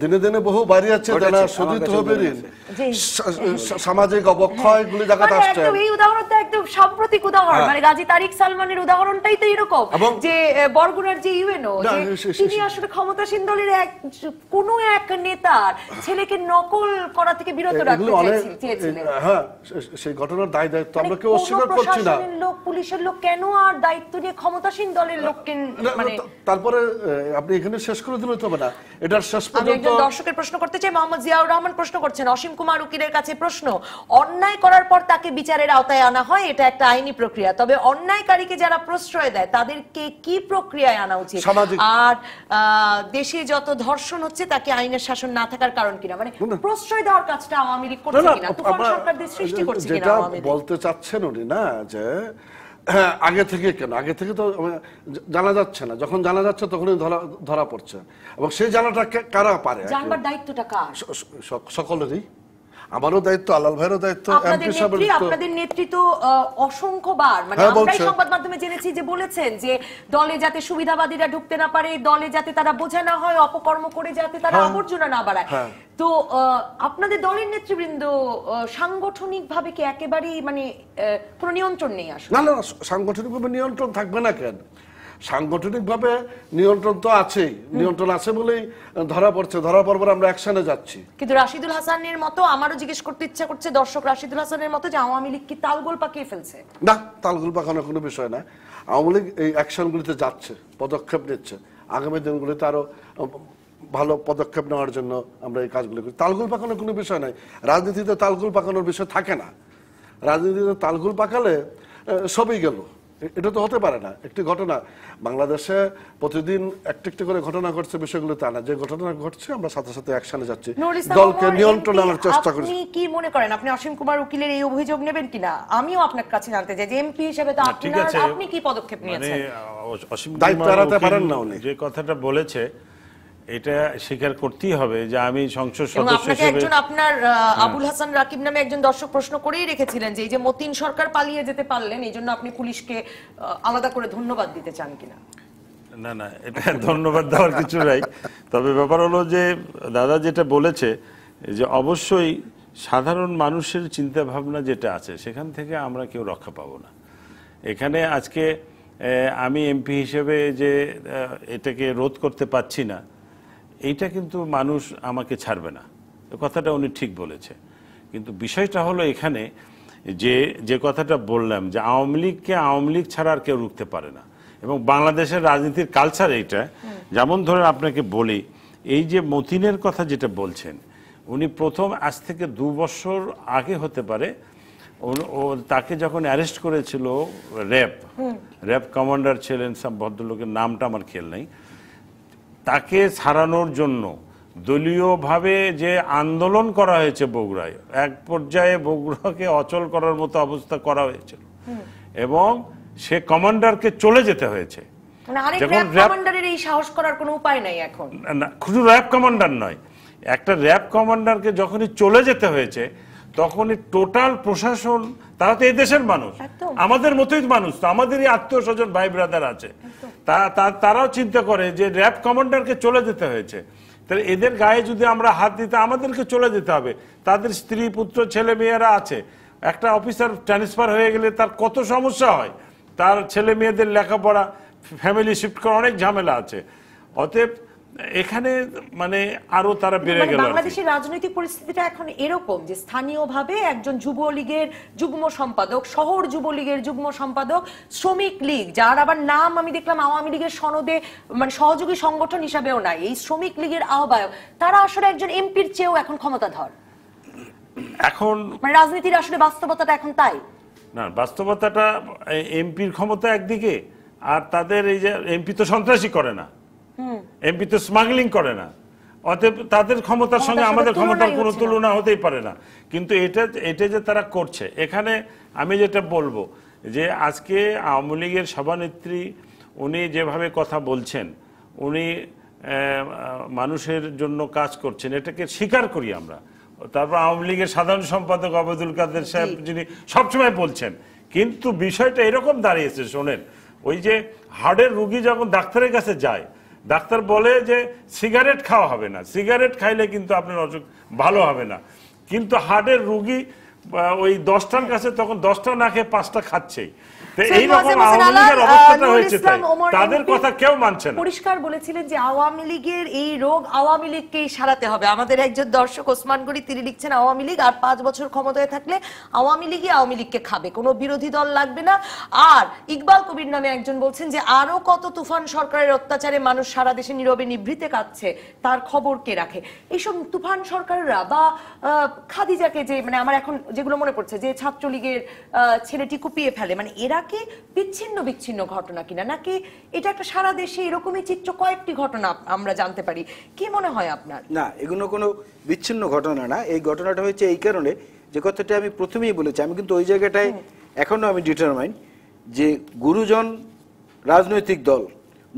দিনে দিনে বহু বাড়ি আছে যারা শোধিত হবে ঋণ, সামাজিক অবক্ষয়গুলি জায়গাতে আসছে। এই উদাহরণটা একদম সাম্প্রতিক উদাহরণ, মানে গাজী তারিক সালমানের উদাহরণটাই তো এরকম, যে বরগুনার যে ইউএনও, তিনি আসলে ক্ষমতাসীন দলের কোনো এক নেতার ছেলেকে নকল করা থেকে বিরত রাখতে চেয়েছিলেন। হ্যাঁ, সেই ঘটনার দায় দায়িত্ব আমরা কেউ অস্বীকার করছি না। লোক, পুলিশের লোক কেন আর দায়িত্ব নিয়ে ক্ষমতাসীন দলের লোককে, মানে তারপরে আপনি এখানে শেষ করে দিলে তো হবে না, এটার শেষ আমি পর্যন্ত একজন দর্শকের প্রশ্ন করতে চাই। মোহাম্মদ জিয়াউর রহমান প্রশ্ন করছেন, অসীম কুমার উকিলের কাছে প্রশ্ন, অন্যায় করার পর তাকে বিচারের আওতায় আনা হয়, এটা একটা আইনি প্রক্রিয়া, তবে অন্যায়কারীকে যারা প্রশ্রয় দেয় তাদেরকে কি প্রক্রিয়ায় আনা উচিত? আর দেশে যত ধর্ষণ হচ্ছে তাকে আইনের শাসন না থাকার কারণ কিনা, মানে প্রশ্রয় দেওয়ার কাজটা আওয়ামী লীগ করছে কিনা, তুফান সরকারদের সৃষ্টি করছে কিনা আওয়ামী লীগ? বলতে চাচ্ছেন উনি না যে আগে থেকে কেন, আগে থেকে তো জানা যাচ্ছে না, যখন জানা যাচ্ছে তখনই ধরা পড়ছে, এবং সেই জানাটা কারা পারে? জানবার দায়িত্বটা কার? সকলেরই। আমারও দায়িত্ব, আলাল ভাইয়েরও দায়িত্ব, আপনাদের নেতৃত্ব অসংখ্যবার, মানে আমরাই সংবাদ মাধ্যমে জেনেছি যে বলেছেন যে দলে যাতে সুবিধাবাদীরা ঢুকতে না পারে, দলে যাতে তারা বোঝা না হয়, অপকর্ম করে যাতে তারা আবর্জনা না বাড়ায়। তো আপনাদের দলের নেতৃবৃন্দ সাংগঠনিক ভাবে কি একেবারেই মানে কোনো নিয়ন্ত্রণ নেই? আসলে না না, সাংগঠনিক ভাবে নিয়ন্ত্রণ থাকবে না কেন? সাংগঠনিক ভাবে নিয়ন্ত্রণ তো আছেই, নিয়ন্ত্রণ আছে বলেই ধরা পড়ছে, ধরা পড়বার আমরা অ্যাকশনে যাচ্ছি। কিন্তু রাশিদুল হাসানের মতো আমারও জিজ্ঞেস করতে ইচ্ছা করছে দর্শক, রাশিদুল হাসানের মতো যে আওয়ামী লীগ কি তালগোল পাকিয়ে ফেলছে? না, তালগোল পাকানোর কোনো বিষয় না। আওয়ামী লীগ এই অ্যাকশনগুলিতে যাচ্ছে, পদক্ষেপ নিচ্ছে, আগামী দিনগুলিতে আরো ভালো পদক্ষেপ নেওয়ার জন্য আমরা এই কাজগুলি করি। তালগোল পাকানোর কোনো বিষয় নাই, রাজনীতিতে তালগোল পাকানোর বিষয় থাকে না। রাজনীতিতে তালগোল পাকালে সবই গেল, এটা তো হতে পারে না। একটি ঘটনা বাংলাদেশে প্রতিদিন একটি করে ঘটনা ঘটছে, বিষয়গুলো তা না, যে ঘটনা ঘটছে আমরা সাথে সাথে অ্যাকশনে যাচ্ছি, দলকে নিয়ন্ত্রণ আনার চেষ্টা করছি। আপনি কি মনে করেন আপনি অসীম কুমার উকিলের এই অভিযোগ নেবেন কিনা? আমিও আপনার কাছে জানতে চাই যে এমপি হিসেবে তো আপনি কি পদক্ষেপ নিয়েছেন? অসীম দায়িত্ব এড়াতে পারেন না উনি। যে কথাটা বলেছে এটা স্বীকার করতেই হবে যে আমি সংসদ সদস্য হিসেবে, একজন আপনার আবুল হাসান রাকিব নামে একজন দর্শক প্রশ্ন করেই রেখেছিলেন যে এই যে মতিন সরকার পালিয়ে যেতে পারলেন, এই জন্য আপনি পুলিশকে আলাদা করে ধন্যবাদ দিতে চান কিনা? না না, এটা ধন্যবাদ দেওয়ার কিছু নাই। তবে ব্যাপার হলো যে দাদা যেটা বলেছে যে অবশ্যই সাধারণ মানুষের চিন্তা ভাবনা যেটা আছে সেখান থেকে আমরা কেউ রক্ষা পাবো না। এখানে আজকে আমি এমপি হিসেবে যে এটাকে রোধ করতে পারছি না, এইটা কিন্তু মানুষ আমাকে ছাড়বে না, কথাটা উনি ঠিক বলেছে। কিন্তু বিষয়টা হলো এখানে যে কথাটা বললাম যে আওয়ামী লীগকে আওয়ামী লীগ ছাড়া আর কেউ রুখতে পারে না, এবং বাংলাদেশের রাজনীতির কালচার এইটা। যেমন ধরেন আপনাকে বলি, এই যে মতিনের কথা যেটা বলছেন, উনি প্রথম আজ থেকে 2 বছর আগে হতে পারে, তাকে যখন অ্যারেস্ট করেছিল র্যাব কমান্ডার ছিলেন সব ভদ্রলোকের নামটা আমার খেয়াল নেই, তাকে ছাড়ানোর জন্য দলীয়ভাবে যে আন্দোলন করা হয়েছে বগুড়ায়, এক পর্যায়ে বগুড়াকে অচল করার মতো অবস্থা করা হয়েছিল, এবং সে কমান্ডারকে চলে যেতে হয়েছে। শুধু র্যাব কমান্ডার নয়, একটা র্যাব কমান্ডারকে যখনই চলে যেতে হয়েছে তখনই টোটাল প্রশাসন, তারা তো এই দেশের মানুষ, আমাদের মতোই মানুষ, তো আমাদেরই আত্মীয় স্বজন ভাই ব্রাদার আছে, তারাও চিন্তা করে যে র্যাব কমান্ডারকে চলে যেতে হয়েছে, তাহলে এদের গায়ে যদি আমরা হাত দিতে, আমাদেরকে চলে যেতে হবে। তাদের স্ত্রী পুত্র ছেলে মেয়েরা আছে, একটা অফিসার ট্রান্সফার হয়ে গেলে তার কত সমস্যা হয়, তার ছেলে মেয়েদের লেখাপড়া, ফ্যামিলি শিফট করা, অনেক ঝামেলা আছে। অতএব এখানে মানে আরো তারা বেড়ে গেল। বাংলাদেশের রাজনৈতিক পরিস্থিতিটা এখন এরকম যে স্থানীয়ভাবে একজন যুবলীগের যুগ্ম সম্পাদক, শহর যুবলীগের যুগ্ম সম্পাদক, শ্রমিক লীগ, যার আবার নাম আমি দেখলাম আওয়ামী লীগের সনদে মানে সহযোগী সংগঠন হিসাবেও নাই, এই শ্রমিক লীগের আহ্বায়ক, তারা আসলে একজন এমপির চেয়েও এখন ক্ষমতাধর। এখন মানে রাজনীতির আসলে বাস্তবতাটা এখন তাই না, বাস্তবতাটা এমপির ক্ষমতা একদিকে, আর তাদের এই যে এমপি তো সন্ত্রাসী করে না, এমপি তো স্মাগলিং করে না, অতএব তাদের ক্ষমতার সঙ্গে আমাদের ক্ষমতার কোনো তুলনা হতেই পারে না। কিন্তু এটা যে তারা করছে, এখানে আমি যেটা বলবো যে আজকে আওয়ামী লীগের সভানেত্রী উনি যেভাবে কথা বলছেন, উনি মানুষের জন্য কাজ করছেন, এটাকে স্বীকার করি আমরা। তারপর আওয়ামী লীগের সাধারণ সম্পাদক আবেদুল কাদের সাহেব যিনি সবসময় বলছেন, কিন্তু বিষয়টা এরকম দাঁড়িয়েছে, শোনেন, ওই যে হার্টের রুগী যখন ডাক্তারের কাছে যায়, ডাক্তার বলে যে সিগারেট খাওয়া হবে না, সিগারেট খাইলে কিন্তু আপনার অসুখ ভালো হবে না, কিন্তু হার্টের রুগী ওই 10টার কাছে তখন 10টা না খেয়ে 5টা খাচ্ছেই। এইরকম আওয়ামী লীগের অবস্থাটা হয়েছে, তাদের কথা কেউ মানছে না। পরিষ্কার বলেছিলেন যে আওয়ামী লীগের এই রোগ আওয়ামী লীগকেই সারাতে হবে। আমাদের একজন দর্শক ওসমান গড়ি তিনি লিখছেন আওয়ামী লীগ আর 5 বছর ক্ষমতায় থাকলে আওয়ামী লীগই আওয়ামী লীগকে খাবে, কোনো বিরোধী দল লাগবে না। আর ইকবাল কবির নামে একজন বলছেন যে আরো কত তুফান সরকারের অত্যাচারে মানুষ সারা দেশে নীরবে নিভৃতে কাঁদছে, তার খবর কে রাখে? এইসব তুফান সরকাররা বা খাদিজাকে যে মানে আমার এখন যেগুলো মনে পড়ছে যে ছাত্রলীগের ছেলেটি কুপিয়ে ফেলে, মানে এরা কি বিচ্ছিন্ন বিচ্ছিন্ন ঘটনা কিনা, নাকি এটা একটা সারা দেশে এরকমই চিত্র কয়েকটি ঘটনা আমরা জানতে পারি? কি মনে হয় আপনার? না, এগুলো কোনো বিচ্ছিন্ন ঘটনা না। এই ঘটনাটা হয়েছে এই কারণে যে কথাটা আমি প্রথমেই বলেছি, আমি কিন্তু ওই জায়গাটায় এখনো আমি ডিটারমাইন যে গুরুজন রাজনৈতিক দল,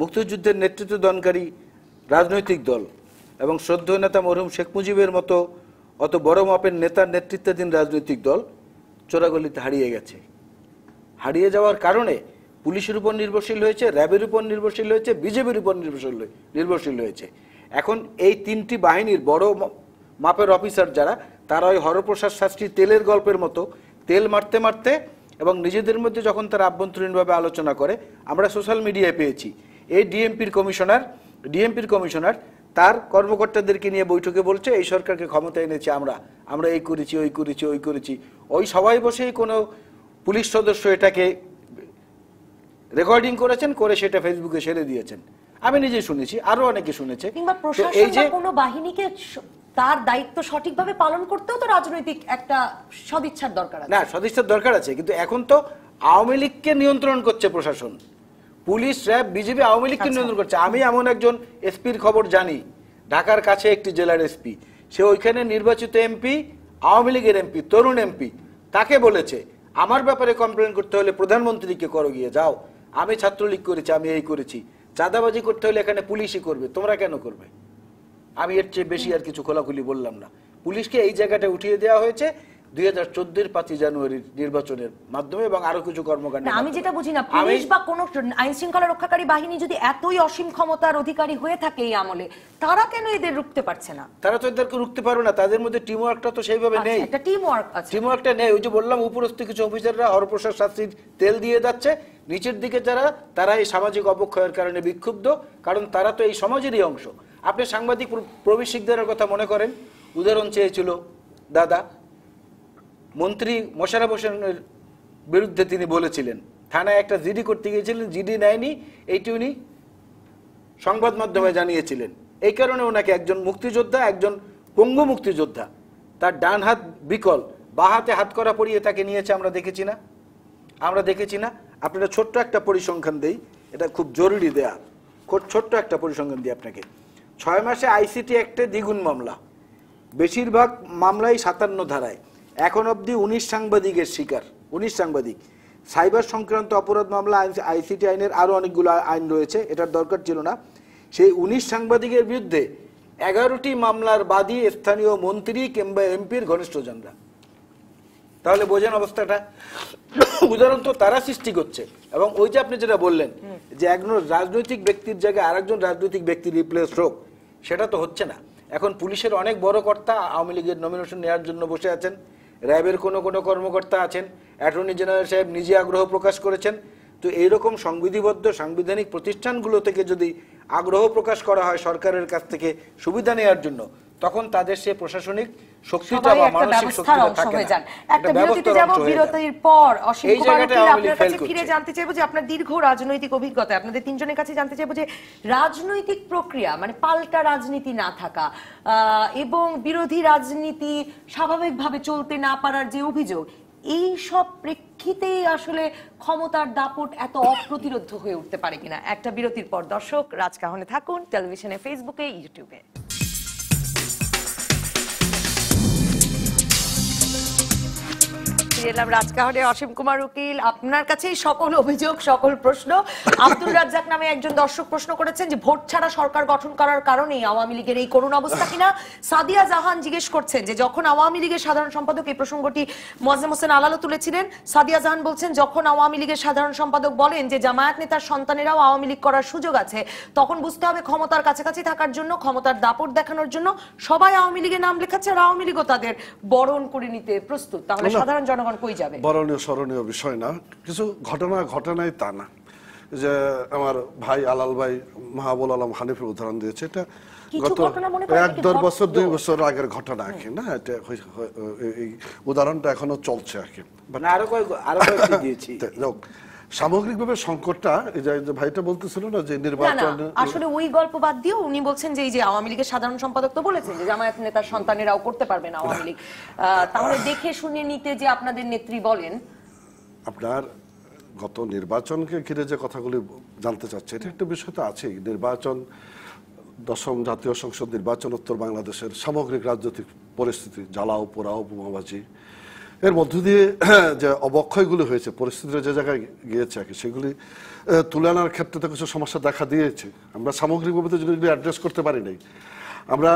মুক্তিযুদ্ধের নেতৃত্ব দানকারী রাজনৈতিক দল এবং শ্রদ্ধেয় নেতা মরহুম শেখ মুজিবের মতো অত বড় মাপের নেতার নেতৃত্বাধীন রাজনৈতিক দল চোরাগলিতে হারিয়ে গেছে। হারিয়ে যাওয়ার কারণে পুলিশের উপর নির্ভরশীল হয়েছে, র্যাবের উপর নির্ভরশীল হয়েছে, বিজেপির উপর নির্ভরশীল হয়েছে। এখন এই 3টি বাহিনীর বড় মাপের অফিসার যারা, তারা ওই হরপ্রসাদ শাস্ত্রী তেলের গল্পের মতো তেল মারতে মারতে এবং নিজেদের মধ্যে যখন তারা আভ্যন্তরীণভাবে আলোচনা করে, আমরা সোশ্যাল মিডিয়ায় পেয়েছি এই ডিএমপির কমিশনার তার কর্মকর্তাদেরকে নিয়ে বৈঠকে বলছে এই সরকারকে ক্ষমতায় এনেছি আমরা এই করেছি ওই করেছি। ওই সবাই বসেই কোনো পুলিশ সদস্য এটাকে রেকর্ডিং করেছেন, করে সেটা ফেসবুকে ছেড়ে দিয়েছেন। আমি নিজে শুনেছি, আরো অনেকে শুনেছে। কিংবা প্রশাসন বা কোনো বাহিনীকে তার দায়িত্ব সঠিকভাবে পালন করতেও তো রাজনৈতিক একটা সদিচ্ছার দরকার আছে। না, সদিচ্ছার দরকার আছে, কিন্তু এখন তো আওয়ামী লীগকে নিয়ন্ত্রণ করছে প্রশাসন, পুলিশ, র্যাব, বিজেপি আওয়ামী লীগকে নিয়ন্ত্রণ করছে। আমি এমন একজন এসপির খবর জানি, ঢাকার কাছে একটি জেলার এসপি, সে ওইখানে নির্বাচিত এমপি, আওয়ামী লীগের এমপি, তরুণ এমপি, তাকে বলেছে আমার ব্যাপারে কমপ্লেন করতে হলে প্রধানমন্ত্রীকে করো, গিয়ে যাও, আমি ছাত্রলীগ করেছি, আমি এই করেছি, চাঁদাবাজি করতে হলে এখানে পুলিশই করবে, তোমরা কেন করবে? আমি এর চেয়ে বেশি আর কিছু খোলাখুলি বললাম না। পুলিশকে এই জায়গাটা উঠিয়ে দেওয়া হয়েছে 2014 5 জানুয়ারির নির্বাচনের মাধ্যমে এবং আরো কিছু কর্মকাণ্ড। আমি যেটা বুঝি না, পুলিশ বা কোন আইন শৃঙ্খলা রক্ষাকারী বাহিনী যদি এতই অসীম ক্ষমতার অধিকারী হয়ে থাকে এই আমলে, তারা কেন এদের রুখতে পারছে না? তারা তো এদেরকে রুখতে পারবে না, তাদের মধ্যে টিম ওয়ার্কটা তো সেইভাবে নেই। একটা টিম ওয়ার্ক আছে, টিম ওয়ার্কটা নেই। ওই যে বললাম, উপরস্থ কিছু অফিসাররা হরপ্রসাদ শাস্ত্রীর তেল দিয়ে যাচ্ছে, নিচের দিকে যারা, তারা এই সামাজিক অবক্ষয়ের কারণে বিক্ষুব্ধ, কারণ তারা তো এই সমাজেরই অংশ। আপনি সাংবাদিক প্রবীর শিকদারের কথা মনে করেন, উদাহরণ চেয়েছিল দাদা, মন্ত্রী মোশাররফ হোসেনের বিরুদ্ধে তিনি বলেছিলেন, থানায় একটা জিডি করতে গিয়েছিলেন, জিডি নেয়নি, এইটি উনি সংবাদ মাধ্যমে জানিয়েছিলেন। এই কারণে ওনাকে একজন মুক্তিযোদ্ধা, একজন পঙ্গু মুক্তিযোদ্ধা, তার ডান হাত বিকল, বা হাতে হাত করা পরিয়ে তাকে নিয়েছে, আমরা দেখেছি না? আপনারা ছোট্ট একটা পরিসংখ্যান দেই, এটা খুব জরুরি দেয়া, ছোট্ট একটা পরিসংখ্যান দিই আপনাকে। 6 মাসে আইসিটি অ্যাক্টে দ্বিগুণ মামলা, বেশিরভাগ মামলাই 57 ধারায়, এখন অবধি 19 সাংবাদিকের শিকার, 19 সাংবাদিক। সাইবার সংক্রান্ত অপরাধ মামলা আইসিটি আইনের আরো অনেকগুলো আইন রয়েছে, এটার দরকার ছিল না। সেই 19 সাংবাদিকের বিরুদ্ধে 11টি মামলার বাদী স্থানীয় মন্ত্রী কিংবা এমপির ঘনিষ্ঠজনরা। তাহলে বোঝেন অবস্থাটা। উদাহরণ তো তারা সৃষ্টি করছে। এবং ওই যে আপনি যেটা বললেন যে একজন রাজনৈতিক ব্যক্তির জায়গায় আরেকজন রাজনৈতিক ব্যক্তি রিপ্লেস হোক, সেটা তো হচ্ছে না। এখন পুলিশের অনেক বড় কর্তা আওয়ামী লীগের নমিনেশন নেওয়ার জন্য বসে আছেন, র্যাবের কোনো কর্মকর্তা আছেন, অ্যাটর্নি জেনারেল সাহেব নিজে আগ্রহ প্রকাশ করেছেন। তো এইরকম সংবিধিবদ্ধ সাংবিধানিক প্রতিষ্ঠানগুলো থেকে যদি আগ্রহ প্রকাশ করা হয় সরকারের কাছ থেকে সুবিধা নেওয়ার জন্য, তখন তাদের সে প্রশাসনিক শক্তিটা বা মানসিক শক্তিটা থাকে না। একটা বিরতিতে যাব, বিরতির পর অসীম কুমার আপনার কাছে ফিরে জানতে চাইবো যে আপনার দীর্ঘ রাজনৈতিক অভিজ্ঞতা, আপনাদের তিনজনের কাছে জানতে চাইবো যে রাজনৈতিক প্রক্রিয়া মানে পাল্টা রাজনীতি না থাকা এবং বিরোধী রাজনীতি স্বাভাবিকভাবে চলতে না পারার যে অভিযোগ, এই সব প্রেক্ষিতেই আসলে ক্ষমতার দাপট এত অপ্রতিরোধ্য হয়ে উঠতে পারে কিনা। একটা বিরতির পর দর্শক রাজকাহনে থাকুন, টেলিভিশনে, ফেসবুকে, ইউটিউবে। ফিরে এলাম রাজকাহনে। অসীম কুমার উকিল, আপনার কাছেই সকল অভিযোগ, সকল প্রশ্ন। আব্দুল রাজ্জাক নামে একজন দর্শক প্রশ্ন করেছেন যে ভোট ছাড়া সরকার গঠন করার কারণেই আওয়ামী লীগের এই করুণ অবস্থা কিনা। সাদিয়া জাহান জিজ্ঞেস করছেন যে যখন আওয়ামী লীগের সাধারণ সম্পাদক, এই প্রসঙ্গটি মোয়াজ্জেম হোসেন আলালও তুলেছিলেন, সাদিয়া জাহান বলছেন যখন আওয়ামী লীগের সাধারণ সম্পাদক বলেন যে জামায়াত নেতার সন্তানেরাও আওয়ামী লীগ করার সুযোগ আছে, তখন বুঝতে হবে ক্ষমতার কাছাকাছি থাকার জন্য, ক্ষমতার দাপট দেখানোর জন্য সবাই আওয়ামী লীগের নাম লেখাচ্ছে আর আওয়ামী লীগও তাদের বরণ করে নিতে প্রস্তুত। তাহলে সাধারণ জনগণ কই যাবে? বরণীয় স্মরণীয় বিষয় না, কিছু ঘটনা ঘটে নাই তা না। যে আমার ভাই আলাল ভাই মাহবুল আলম হানিফের উদাহরণ দিয়েছে, এটা গত 1-2 বছর 2 বছর আগের ঘটনা আর কি না। এটা এই উদাহরণটা এখনো চলছে আর কি। আরো কয়েকটি দিয়েছি। সামগ্রিকভাবে সংকটটা, এই যে ভাইটা বলতেছিল না যে নির্বাচন, আসলে ওই গল্প বাদ দিয়ে উনি বলছেন যে এই যে আওয়ামী লীগের সাধারণ সম্পাদক তো বলেছেন যে জামায়াত নেতার সন্তানেরাও করতে পারবে না আওয়ামী লীগ, তাহলে দেখে শুনে নিতে যে আপনাদের নেত্রী বলেন। আপনার গত নির্বাচনকে ঘিরে যে কথাগুলি জানতে চাচ্ছে, এটা একটা বিষয় তো আছেই। নির্বাচন, 10ম জাতীয় সংসদ নির্বাচন, উত্তর বাংলাদেশের সামগ্রিক রাজনৈতিক পরিস্থিতি, জ্বালাও পোড়াও বোমাবাজি, এর মধ্য দিয়ে যে অবক্ষয়গুলি হয়েছে, পরিস্থিতির যে জায়গায় গিয়েছে আর কি, সেগুলি তুলে আনার ক্ষেত্রে তো কিছু সমস্যা দেখা দিয়েছে। আমরা সামগ্রিকভাবে তো যদি অ্যাড্রেস করতে পারি নাই। আমরা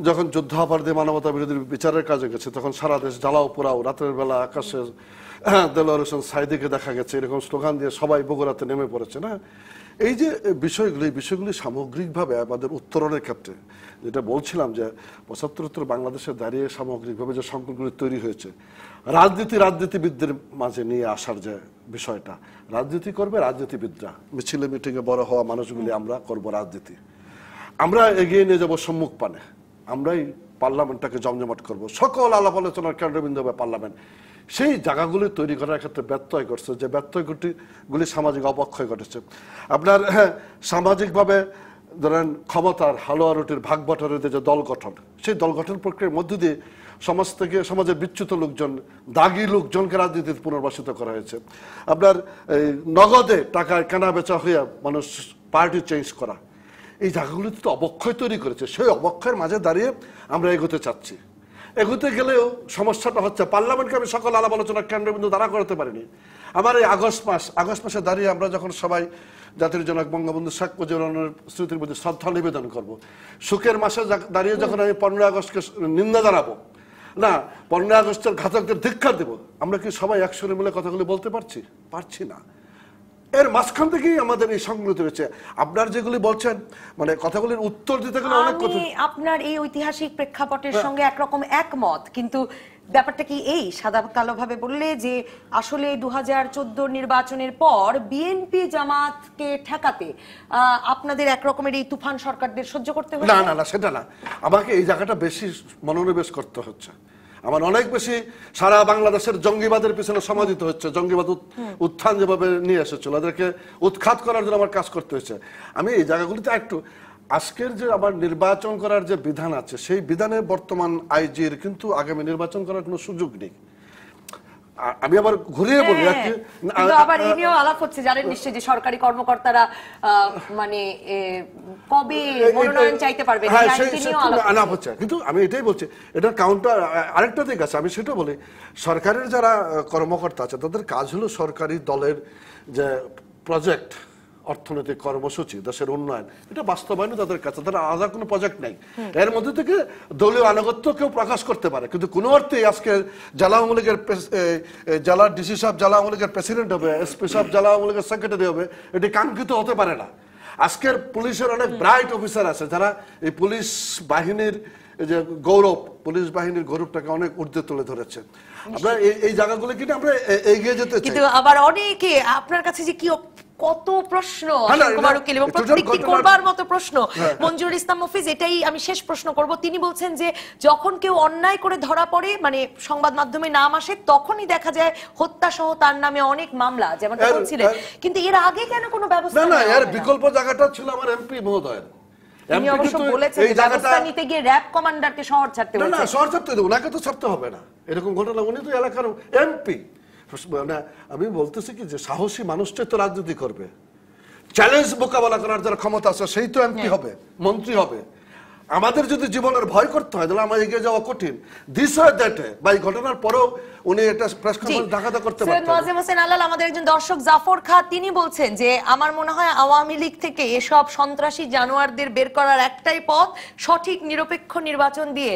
যখন যুদ্ধ অপরাধী, মানবতা বিরোধী বিচারের কাজে গেছে, তখন সারা দেশ জ্বালাও পোড়াও, রাতের বেলা আকাশে দেলোয়ার হোসেন সাইদিকে দেখা গেছে এরকম স্লোগান দিয়ে সবাই বগুড়াতে নেমে পড়েছে না। এই যে বিষয়গুলি সামগ্রিকভাবে আমাদের উত্তরণের ক্ষেত্রে, যেটা বলছিলাম যে 75-উত্তর বাংলাদেশে দাঁড়িয়ে সামগ্রিকভাবে যে সংকটগুলি তৈরি হয়েছে, রাজনীতিবিদদের মাঝে নিয়ে আসার যে বিষয়টা, রাজনীতি করবে রাজনীতিবিদরা, মিছিলে মিটিংয়ে বড় হওয়া মানুষগুলি আমরা করব রাজনীতি, আমরা এগিয়ে নিয়ে যাবো সম্মুখ পানে, আমরাই পার্লামেন্টটাকে জমজমাট করব, সকল আলাপ আলোচনার কেন্দ্রবিন্দু হবে পার্লামেন্ট। সেই জায়গাগুলি তৈরি করার ক্ষেত্রে ব্যত্যয় ঘটছে, যে ব্যত্যয়গুলি সামাজিক অবক্ষয় ঘটেছে। আপনার সামাজিকভাবে ধরেন ক্ষমতার হালুয়া রুটির ভাগ বটরের যে দল গঠন, সেই দল গঠন প্রক্রিয়ার মধ্য দিয়ে সমাজ থেকে, সমাজের বিচ্যুত লোকজন, দাগি লোকজনকে রাজনীতিতে পুনর্বাসিত করা হয়েছে। আপনার নগদে টাকায় কেনা বেচা হইয়া মানুষ পার্টি চেঞ্জ করা, এই জায়গাগুলিতে তো অবক্ষয় তৈরি করেছে। সেই অবক্ষয়ের মাঝে দাঁড়িয়ে আমরা এগোতে চাচ্ছি। এগোতে গেলেও সমস্যাটা হচ্ছে পার্লামেন্টকে আমি সকল আলাপ আলোচনার কেন্দ্রবিন্দু দাঁড়া করতে পারিনি। আমার এই আগস্ট মাসে দাঁড়িয়ে আমরা যখন সবাই জাতির জনক বঙ্গবন্ধু শেখ মুজিবুর রহমানের স্মৃতির প্রতি শ্রদ্ধা নিবেদন করব, সুখের মাসে দাঁড়িয়ে যখন আমি 15 আগস্টকে নিন্দা জানাবো, না 15 আগস্টের ঘাতকদের ধিক্কার দেব, আমরা কি সবাই একসঙ্গে মিলে কথাগুলি বলতে পারছি না। এর মাঝখান থেকেই আমাদের এই সংগতি রয়েছে। আপনার যেগুলি বলছেন, মানে কথাগুলির উত্তর দিতে গেলে অনেক কথা। আপনার এই ঐতিহাসিক প্রেক্ষাপটের সঙ্গে একরকম একমত, কিন্তু ব্যাপারটা কি এই সাদা কালো ভাবে বললে যে আসলে 2014 নির্বাচনের পর বিএনপি জামাতকে ঠেকাতে আপনাদের একরকমের এই তুফান সরকারদের সহ্য করতে হচ্ছে? না, সেটা না। আমাকে এই জায়গাটা বেশি মনোনিবেশ করতে হচ্ছে। আমার অনেক বেশি সারা বাংলাদেশের জঙ্গিবাদের পিছনে সমাদিত হচ্ছে। জঙ্গিবাদ উত্থান যেভাবে নিয়ে এসেছিল, ওদেরকে উৎখাত করার জন্য আমার কাজ করতে হচ্ছে। আমি এই জায়গাগুলিতে একটু, আজকের যে আবার নির্বাচন করার যে বিধান আছে, সেই বিধানে বর্তমান আইজির কিন্তু আগামী নির্বাচন করার কোনো সুযোগ নেই। আমি আবার ঘুরিয়ে বলি, আবার এই নিয়েও আলাপ হচ্ছে, জানেন নিশ্চয়ই যে সরকারি কর্মকর্তারা মানে কবে মনোনয়ন চাইতে পারবে, আলাপ হচ্ছে। কিন্তু আমি এটাই বলছি, এটা কাউন্টার আরেকটা দিক আছে, আমি সেটা বলি। সরকারের যারা কর্মকর্তা আছে, তাদের কাজ হলো সরকারি দলের যে প্রজেক্ট, অর্থনৈতিক কর্মসূচি, দেশের উন্নয়ন, এটা বাস্তবায়ন তাদের কাছে। তাদের আলাদা কোনো প্রজেক্ট নাই। এর মধ্যে থেকে দলীয় আনুগত্য কেউ প্রকাশ করতে পারে, কিন্তু কোনো অর্থে আজকে জেলা আওয়ামী লীগের জেলার ডিসি সাহেব জেলা আওয়ামী লীগের প্রেসিডেন্ট হবে, এসপি সাহেব জেলা আওয়ামী লীগের সেক্রেটারি হবে, এটি কাঙ্ক্ষিত হতে পারে না। আজকের পুলিশের অনেক ব্রাইট অফিসার আছে যারা এই পুলিশ বাহিনীর যে গৌরব, পুলিশ বাহিনীর গৌরবটাকে অনেক ঊর্ধ্বে তুলে ধরেছে। আমরা এই জায়গাগুলো কিন্তু আমরা এগিয়ে যেতে চাই। কিন্তু আবার অনেকে আপনার কাছে যে কি কত প্রশ্ন, প্রত্যেকটি করবার মতো প্রশ্ন। মঞ্জুর ইসলাম মফিজ, এটাই আমি শেষ প্রশ্ন করব। তিনি বলছেন যে যখন কেউ অন্যায় করে ধরা পড়ে, মানে সংবাদ মাধ্যমে নাম আসে, তখনই দেখা যায় হত্যা সহ তার নামে অনেক মামলা, যেমনটা বলছিলেন। কিন্তু এর আগে কেন কোনো ব্যবস্থা না, এর বিকল্প জায়গাটা ছিল আমার এমপি মহোদয়ের। তিনি অবশ্য বলেছেন যে ব্যবস্থা নিতে গিয়ে র‍্যাব কমান্ডারকে শহর ছাড়তে হয়েছে। না, শহর ছাড়তে হবে, ওনাকে তো ছাড়তে হবে না, এরকম ঘটনা। উনি তো এলাকার এমপি। আমি বলতেছি কি যে সাহসী মানুষটাই তো রাজনীতি করবে, চ্যালেঞ্জ মোকাবেলা করার যারা ক্ষমতা আছে সেই তো এমপি হবে, মন্ত্রী হবে। আমাদের যদি জীবনের ভয় করতে হয় তাহলে আমার এগিয়ে যাওয়া কঠিন। দিস হয় দ্যাট, বা এই ঘটনার পরেও উনি এটা প্রেস কনফারেন্স ঢাকাতে করতে সৈয়দ পারতেন। মোয়াজ্জেম হোসেন আলাল, আমাদের একজন দর্শক জাফর খা, তিনি বলছেন যে আমার মনে হয় আওয়ামী লীগ থেকে এসব সন্ত্রাসী জানোয়ারদের বের করার একটাই পথ, সঠিক নিরপেক্ষ নির্বাচন দিয়ে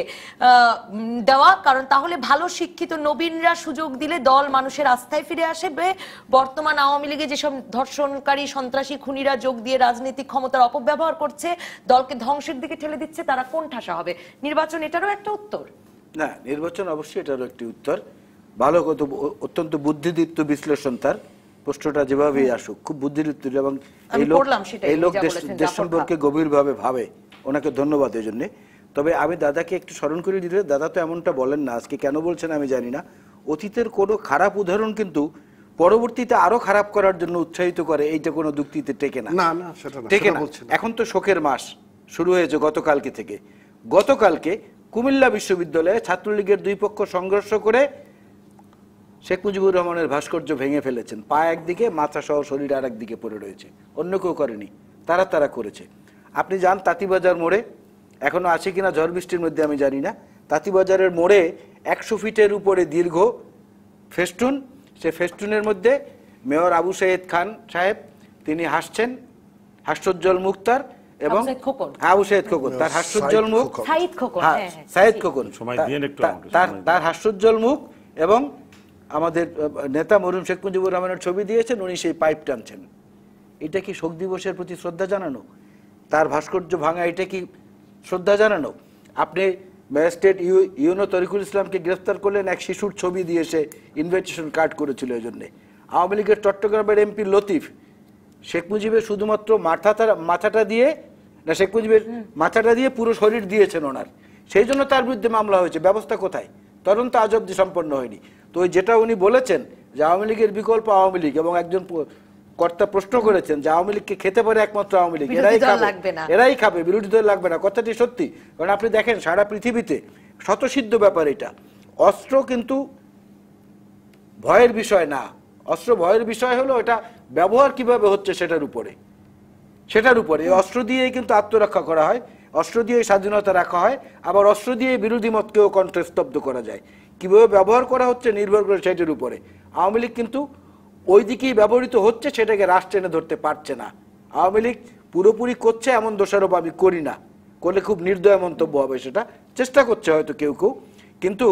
দেওয়া, কারণ তাহলে ভালো শিক্ষিত নবীনরা সুযোগ দিলে দল মানুষের আস্থায় ফিরে আসবে। বর্তমান আওয়ামী লীগে যেসব ধর্ষণকারী সন্ত্রাসী খুনিরা যোগ দিয়ে রাজনৈতিক ক্ষমতার অপব্যবহার করছে, দলকে ধ্বংসের দিকে ঠেলে দিচ্ছে, তারা কোন ঠাসা হবে? নির্বাচন এটারও একটা উত্তর। না, নির্বাচন অবশ্যই এটারও একটি উত্তর। ভালো কত অত্যন্ত বুদ্ধিদীপ্ত বিশ্লেষণ তার, প্রশ্নটা যেভাবেই আসুক খুব বুদ্ধিদীপ্ত, এবং এই লোক দেশ সম্পর্কে গভীরভাবে ভাবে, ওনাকে ধন্যবাদ এই জন্যে। তবে আমি দাদাকে একটু স্মরণ করে দিতে, দাদা তো এমনটা বলেন না, আজকে কেন বলছেন আমি জানি না, অতীতের কোনো খারাপ উদাহরণ কিন্তু পরবর্তীতে আরো খারাপ করার জন্য উৎসাহিত করে, এইটা কোনো যুক্তিতে টেকে না। না না, সেটা না, টেকে সেটা না। বলছি না। এখন তো শোকের মাস শুরু হয়েছে গতকালকে থেকে। গতকালকে কুমিল্লা বিশ্ববিদ্যালয়ে ছাত্রলীগের দুই পক্ষ সংঘর্ষ করে শেখ মুজিবুর রহমানের ভাস্কর্য ভেঙে ফেলেছেন। পা একদিকে, মাথা সহ শরীর আর একদিকে পড়ে রয়েছে, অন্য কেউ করেনি, তারা করেছে। আপনি যান তাঁতিবাজার মোড়ে, এখনো আছে কিনা ঝড় বৃষ্টির মধ্যে আমি জানি না, তাঁতিবাজারের মোড়ে 100 ফিটের উপরে দীর্ঘ ফেস্টুন, সে ফেস্টুনের মধ্যে মেয়র আবু সাইদ খান সাহেব, তিনি হাসছেন, হাস্যোজ্জ্বল মুখ তার, এবং আবু সাইদ খোকন, তার হাস্যোজ্জ্বল মুখ, সাইদ খোকন, তার হাস্যোজ্জ্বল মুখ, এবং আমাদের নেতা মরহুম শেখ মুজিবুর রহমানের ছবি দিয়েছেন, উনি সেই পাইপ টানছেন। এটা কি শোক দিবসের প্রতি শ্রদ্ধা জানানো? তার ভাস্কর্য ভাঙা, এটা কি শ্রদ্ধা জানানো? আপনি ম্যাজিস্ট্রেট ইউনো তরিকুল ইসলামকে গ্রেফতার করলেন, এক শিশুর ছবি দিয়ে সে ইনভিটেশন কার্ড করেছিল এই জন্যে। আওয়ামী লীগের চট্টগ্রামের এমপি লতিফ শেখ মুজিবের শুধুমাত্র মাথাটা দিয়ে না, শেখ মুজিবের মাথাটা দিয়ে পুরো শরীর দিয়েছেন ওনার, সেই জন্য তার বিরুদ্ধে মামলা হয়েছে। ব্যবস্থা কোথায়? তদন্ত আজ অব্দি সম্পন্ন হয়নি। তো যেটা উনি বলেছেন যে আওয়ামী লীগের বিকল্প আওয়ামী লীগ, এবং একজন কর্তা প্রশ্ন করেছেন যে আওয়ামী লীগকে খেতে পারে একমাত্র আওয়ামী লীগ, এরাই খাবে, বিরোধী দল লাগবে না। কথাটি সত্যি, কারণ আপনি দেখেন সারা পৃথিবীতে স্বতঃসিদ্ধ ব্যাপার এটা। অস্ত্র কিন্তু ভয়ের বিষয় না, অস্ত্র ভয়ের বিষয় হলো এটা ব্যবহার কিভাবে হচ্ছে সেটার উপরে। অস্ত্র দিয়েই কিন্তু আত্মরক্ষা করা হয়, অস্ত্র দিয়ে স্বাধীনতা রাখা হয়, আবার অস্ত্র দিয়ে বিরোধী মতকেও কণ্ঠে স্তব্ধ করা যায়। কিভাবে ব্যবহার করা হচ্ছে নির্ভর করে সেটার উপরে। আওয়ামী লীগ কিন্তু ওই দিকেই ব্যবহৃত হচ্ছে, সেটাকে রাশ টেনে ধরতে পারছে না। আওয়ামী লীগ পুরোপুরি করছে এমন দোষারোপ আমি করি না, করলে খুব নির্দয় মন্তব্য হবে, সেটা চেষ্টা করছে হয়তো কেউ, কিন্তু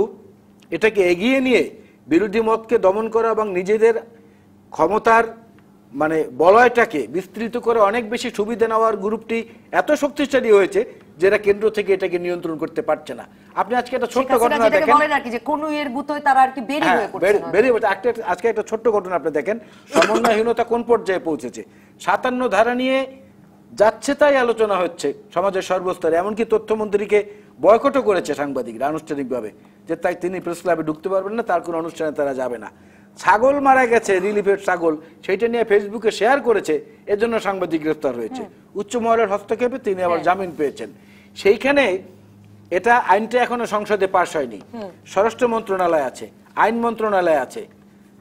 এটাকে এগিয়ে নিয়ে বিরোধী মতকে দমন করা এবং নিজেদের ক্ষমতার মানে বলয়টাকে বিস্তৃত করে অনেক বেশি সুবিধা নেওয়ার গ্রুপটি এত শক্তিশালী হয়েছে যেটা কেন্দ্র থেকে এটাকে নিয়ন্ত্রণ করতে পারছে না। আপনি আজকে একটা ছোট্ট ঘটনা দেখেন, আজকে একটা ছোট্ট ঘটনা আপনি দেখেন, সমন্বয়হীনতা কোন পর্যায়ে পৌঁছেছে। 57 ধারা নিয়ে যাচ্ছে তাই আলোচনা হচ্ছে সমাজের সর্বস্তরে, এমনকি তথ্যমন্ত্রীকে বয়কটও করেছে সাংবাদিকরা আনুষ্ঠানিকভাবে, যে তাই তিনি প্রেস ক্লাবে ঢুকতে পারবেন না, তার কোনো অনুষ্ঠানে তারা যাবে না। ছাগল মারা গেছে, রিলিফের ছাগল, সেইটা নিয়ে ফেসবুকে শেয়ার করেছে, এজন্য সাংবাদিক গ্রেফতার হয়েছে। উচ্চ মহলের হস্তক্ষেপে তিনি আবার জামিন পেয়েছেন। সেইখানে এটা আইনটা এখনো সংসদে পাশ হয়নি, স্বরাষ্ট্র মন্ত্রণালয় আছে, আইন মন্ত্রণালয় আছে,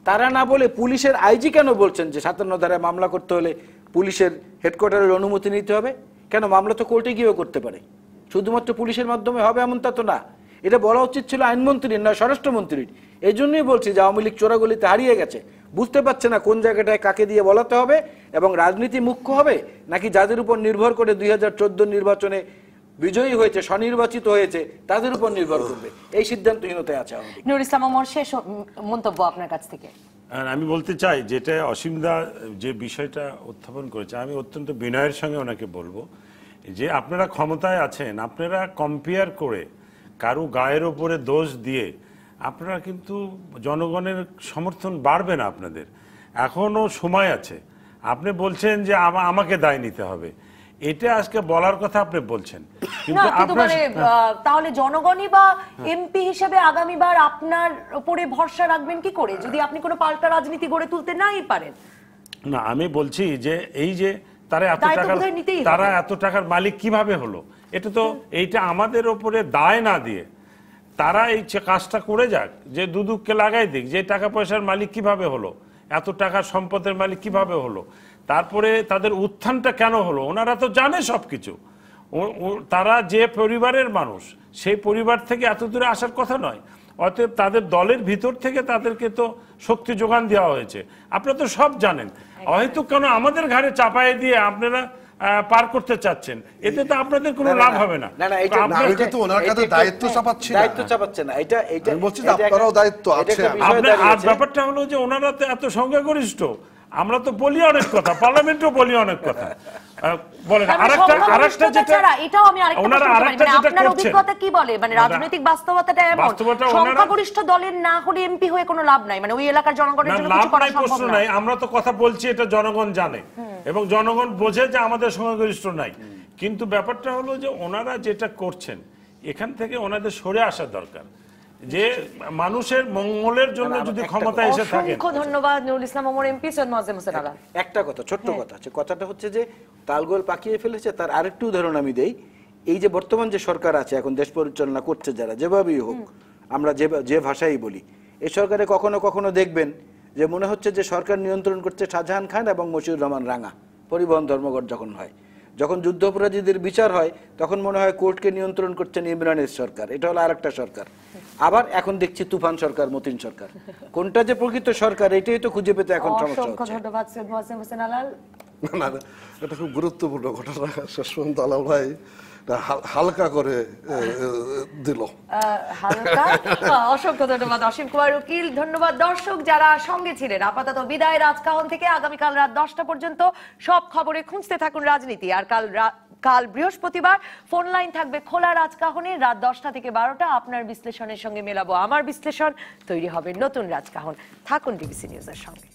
তারা না বলে পুলিশের আইজি কেন বলছেন যে 57 ধারায় মামলা করতে হলে পুলিশের হেডকোয়ার্টারের অনুমতি নিতে হবে? কেন? মামলা তো কোর্টে গিয়েও করতে পারে, শুধুমাত্র পুলিশের মাধ্যমে হবে এমন তা তো না। এটা বলা উচিত ছিল আইনমন্ত্রীর, নয় স্বরাষ্ট্রমন্ত্রীর। এই জন্যই বলছি যে আওয়ামী লীগ চোরাগলিতে হারিয়ে গেছে, বুঝতে পারছে না কোন জায়গাটায় কাকে দিয়ে বলাতে হবে, এবং রাজনীতি মুখ্য হবে নাকি যাদের উপর নির্ভর করে 2014 নির্বাচনে বিজয়ী হয়েছে, স্বনির্বাচিত হয়েছে, তাদের উপর নির্ভর করবে। এই সিদ্ধান্তহীনতায় আছে আওয়ামী লীগ। নুরুল ইসলাম ওমর, শেষ মন্তব্য আপনার কাছ থেকে। আমি বলতে চাই, যেটা অসীমদা যে বিষয়টা উত্থাপন করেছে, আমি অত্যন্ত বিনয়ের সঙ্গে ওনাকে বলবো যে আপনারা ক্ষমতায় আছেন, আপনারা কম্পেয়ার করে কারো গায়ের ওপরে দোষ দিয়ে আপনারা কিন্তু জনগণের সমর্থন বাড়বে না আপনাদের। এখনো সময় আছে। আপনি বলছেন যে আমাকে দায় নিতে হবে, এটা আজকে বলার কথা আপনি বলছেন, কিন্তু তাহলে জনগণই বা এমপি হিসেবে আগামীবার আপনার উপরে ভরসা রাখবেন কি করে যদি আপনি কোনো পাল্টা রাজনীতি গড়ে তুলতে নাই পারেন? না, আমি বলছি যে এই যে তারা এত টাকার মালিক কিভাবে হলো, এটা তো এইটা আমাদের ওপরে দায় না দিয়ে তারা এই কাজটা করে যাক, যে দুদুককে লাগাই দিক, যে টাকা পয়সার মালিক কিভাবে হলো, এত টাকার সম্পদের মালিক কিভাবে হলো, তারপরে তাদের উত্থানটা কেন হলো, ওনারা তো জানে সবকিছু। তারা যে পরিবারের মানুষ, সেই পরিবার থেকে এত দূরে আসার কথা নয়। অতএব তাদের দলের ভিতর থেকে তাদেরকে তো শক্তি যোগান দেওয়া হয়েছে। আপনারা তো সব জানেন, হয়তো কেন আমাদের ঘাড়ে চাপায় দিয়ে আপনারা পার করতে চাচ্ছেন, এতে তো আপনাদের কোনো লাভ হবে না। না, এটা এটা তো ওনার কাছে দায়িত্ব চাপাচ্ছি না। দায়িত্ব চাপাচ্ছে না, এটা আমি বলছি যে আপনারাও দায়িত্ব আছে। আর ব্যাপারটা হলো যে ওনারা তো এত সংখ্যাগরিষ্ঠ, আমরা তো বলি অনেক কথা, পার্লামেন্টেও বলি অনেক কথা। বলেন আরেকটা যেটা, এটাও আমি ওনারা আরেকটা যেটা আপনার করছেন, অভিজ্ঞতা কি বলে, মানে রাজনৈতিক বাস্তবতাটা এমন, সংখ্যাগরিষ্ঠ দলের না হলে এমপি হয়ে কোনো লাভ নাই, মানে ওই এলাকার জনগণের জন্য কিছু করা সম্ভব না। আমরা তো কথা বলছি, এটা জনগণ জানে এবং জনগণ বোঝে যে আমাদের সংখ্যাগরিষ্ঠ নাই। কিন্তু ব্যাপারটা হলো যে ওনারা যেটা করছেন, এখান থেকে ওনাদের সরে আসা দরকার, যে মানুষের মঙ্গলের জন্য যদি ক্ষমতা এসে থাকে। অসংখ্য ধন্যবাদ নুরুল ইসলাম ওমর এমপি, সৈয়দ মোয়াজ্জেম হোসেন আলাল। একটা কথা, ছোট্ট কথা আছে, কথাটা হচ্ছে যে তালগোল পাকিয়ে ফেলেছে। তার আরেকটু উদাহরণ আমি দেই। এই যে বর্তমান যে সরকার আছে এখন, দেশ পরিচালনা করছে যারা, যেভাবেই হোক, আমরা যে ভাষাই বলি, এই সরকারে কখনো কখনো দেখবেন যে মনে হচ্ছে যে সরকার নিয়ন্ত্রণ করছে শাহজাহান খান এবং মশিউর রহমান রাঙা। পরিবহন ধর্মঘট যখন হয়, যখন যুদ্ধাপরাধীদের বিচার হয়, তখন মনে হয় কোর্টকে নিয়ন্ত্রণ করছেন ইমরানের সরকার। এটা হলো আরেকটা সরকার। আবার এখন দেখছি তুফান সরকার, মতিন সরকার। কোনটা যে প্রকৃত সরকার, এটাই তো খুঁজে পেতে এখন সমস্যা অসংখ্য হচ্ছে। ধন্যবাদ সৈয়দ মোয়াজ্জেম হোসেন আলাল। না, এটা খুব গুরুত্বপূর্ণ ঘটনা। শেষ পর্যন্ত আলাল ভাই হালকা করে দিল। হালকা। অসংখ্য ধন্যবাদ অসীম কুমার উকিল। ধন্যবাদ দর্শক যারা সঙ্গে ছিলেন। আপাতত বিদায় রাজকাহন থেকে। আগামীকাল রাত 10টা পর্যন্ত সব খবরে খুঁজতে থাকুন রাজনীতি। আর কাল বৃহস্পতিবার ফোন লাইন থাকবে খোলা রাজকাহনে রাত 10টা থেকে 12টা। আপনার বিশ্লেষণের সঙ্গে মেলাবো আমার বিশ্লেষণ, তৈরি হবে নতুন রাজকাহন। থাকুন ডিবিসি নিউজের সঙ্গে।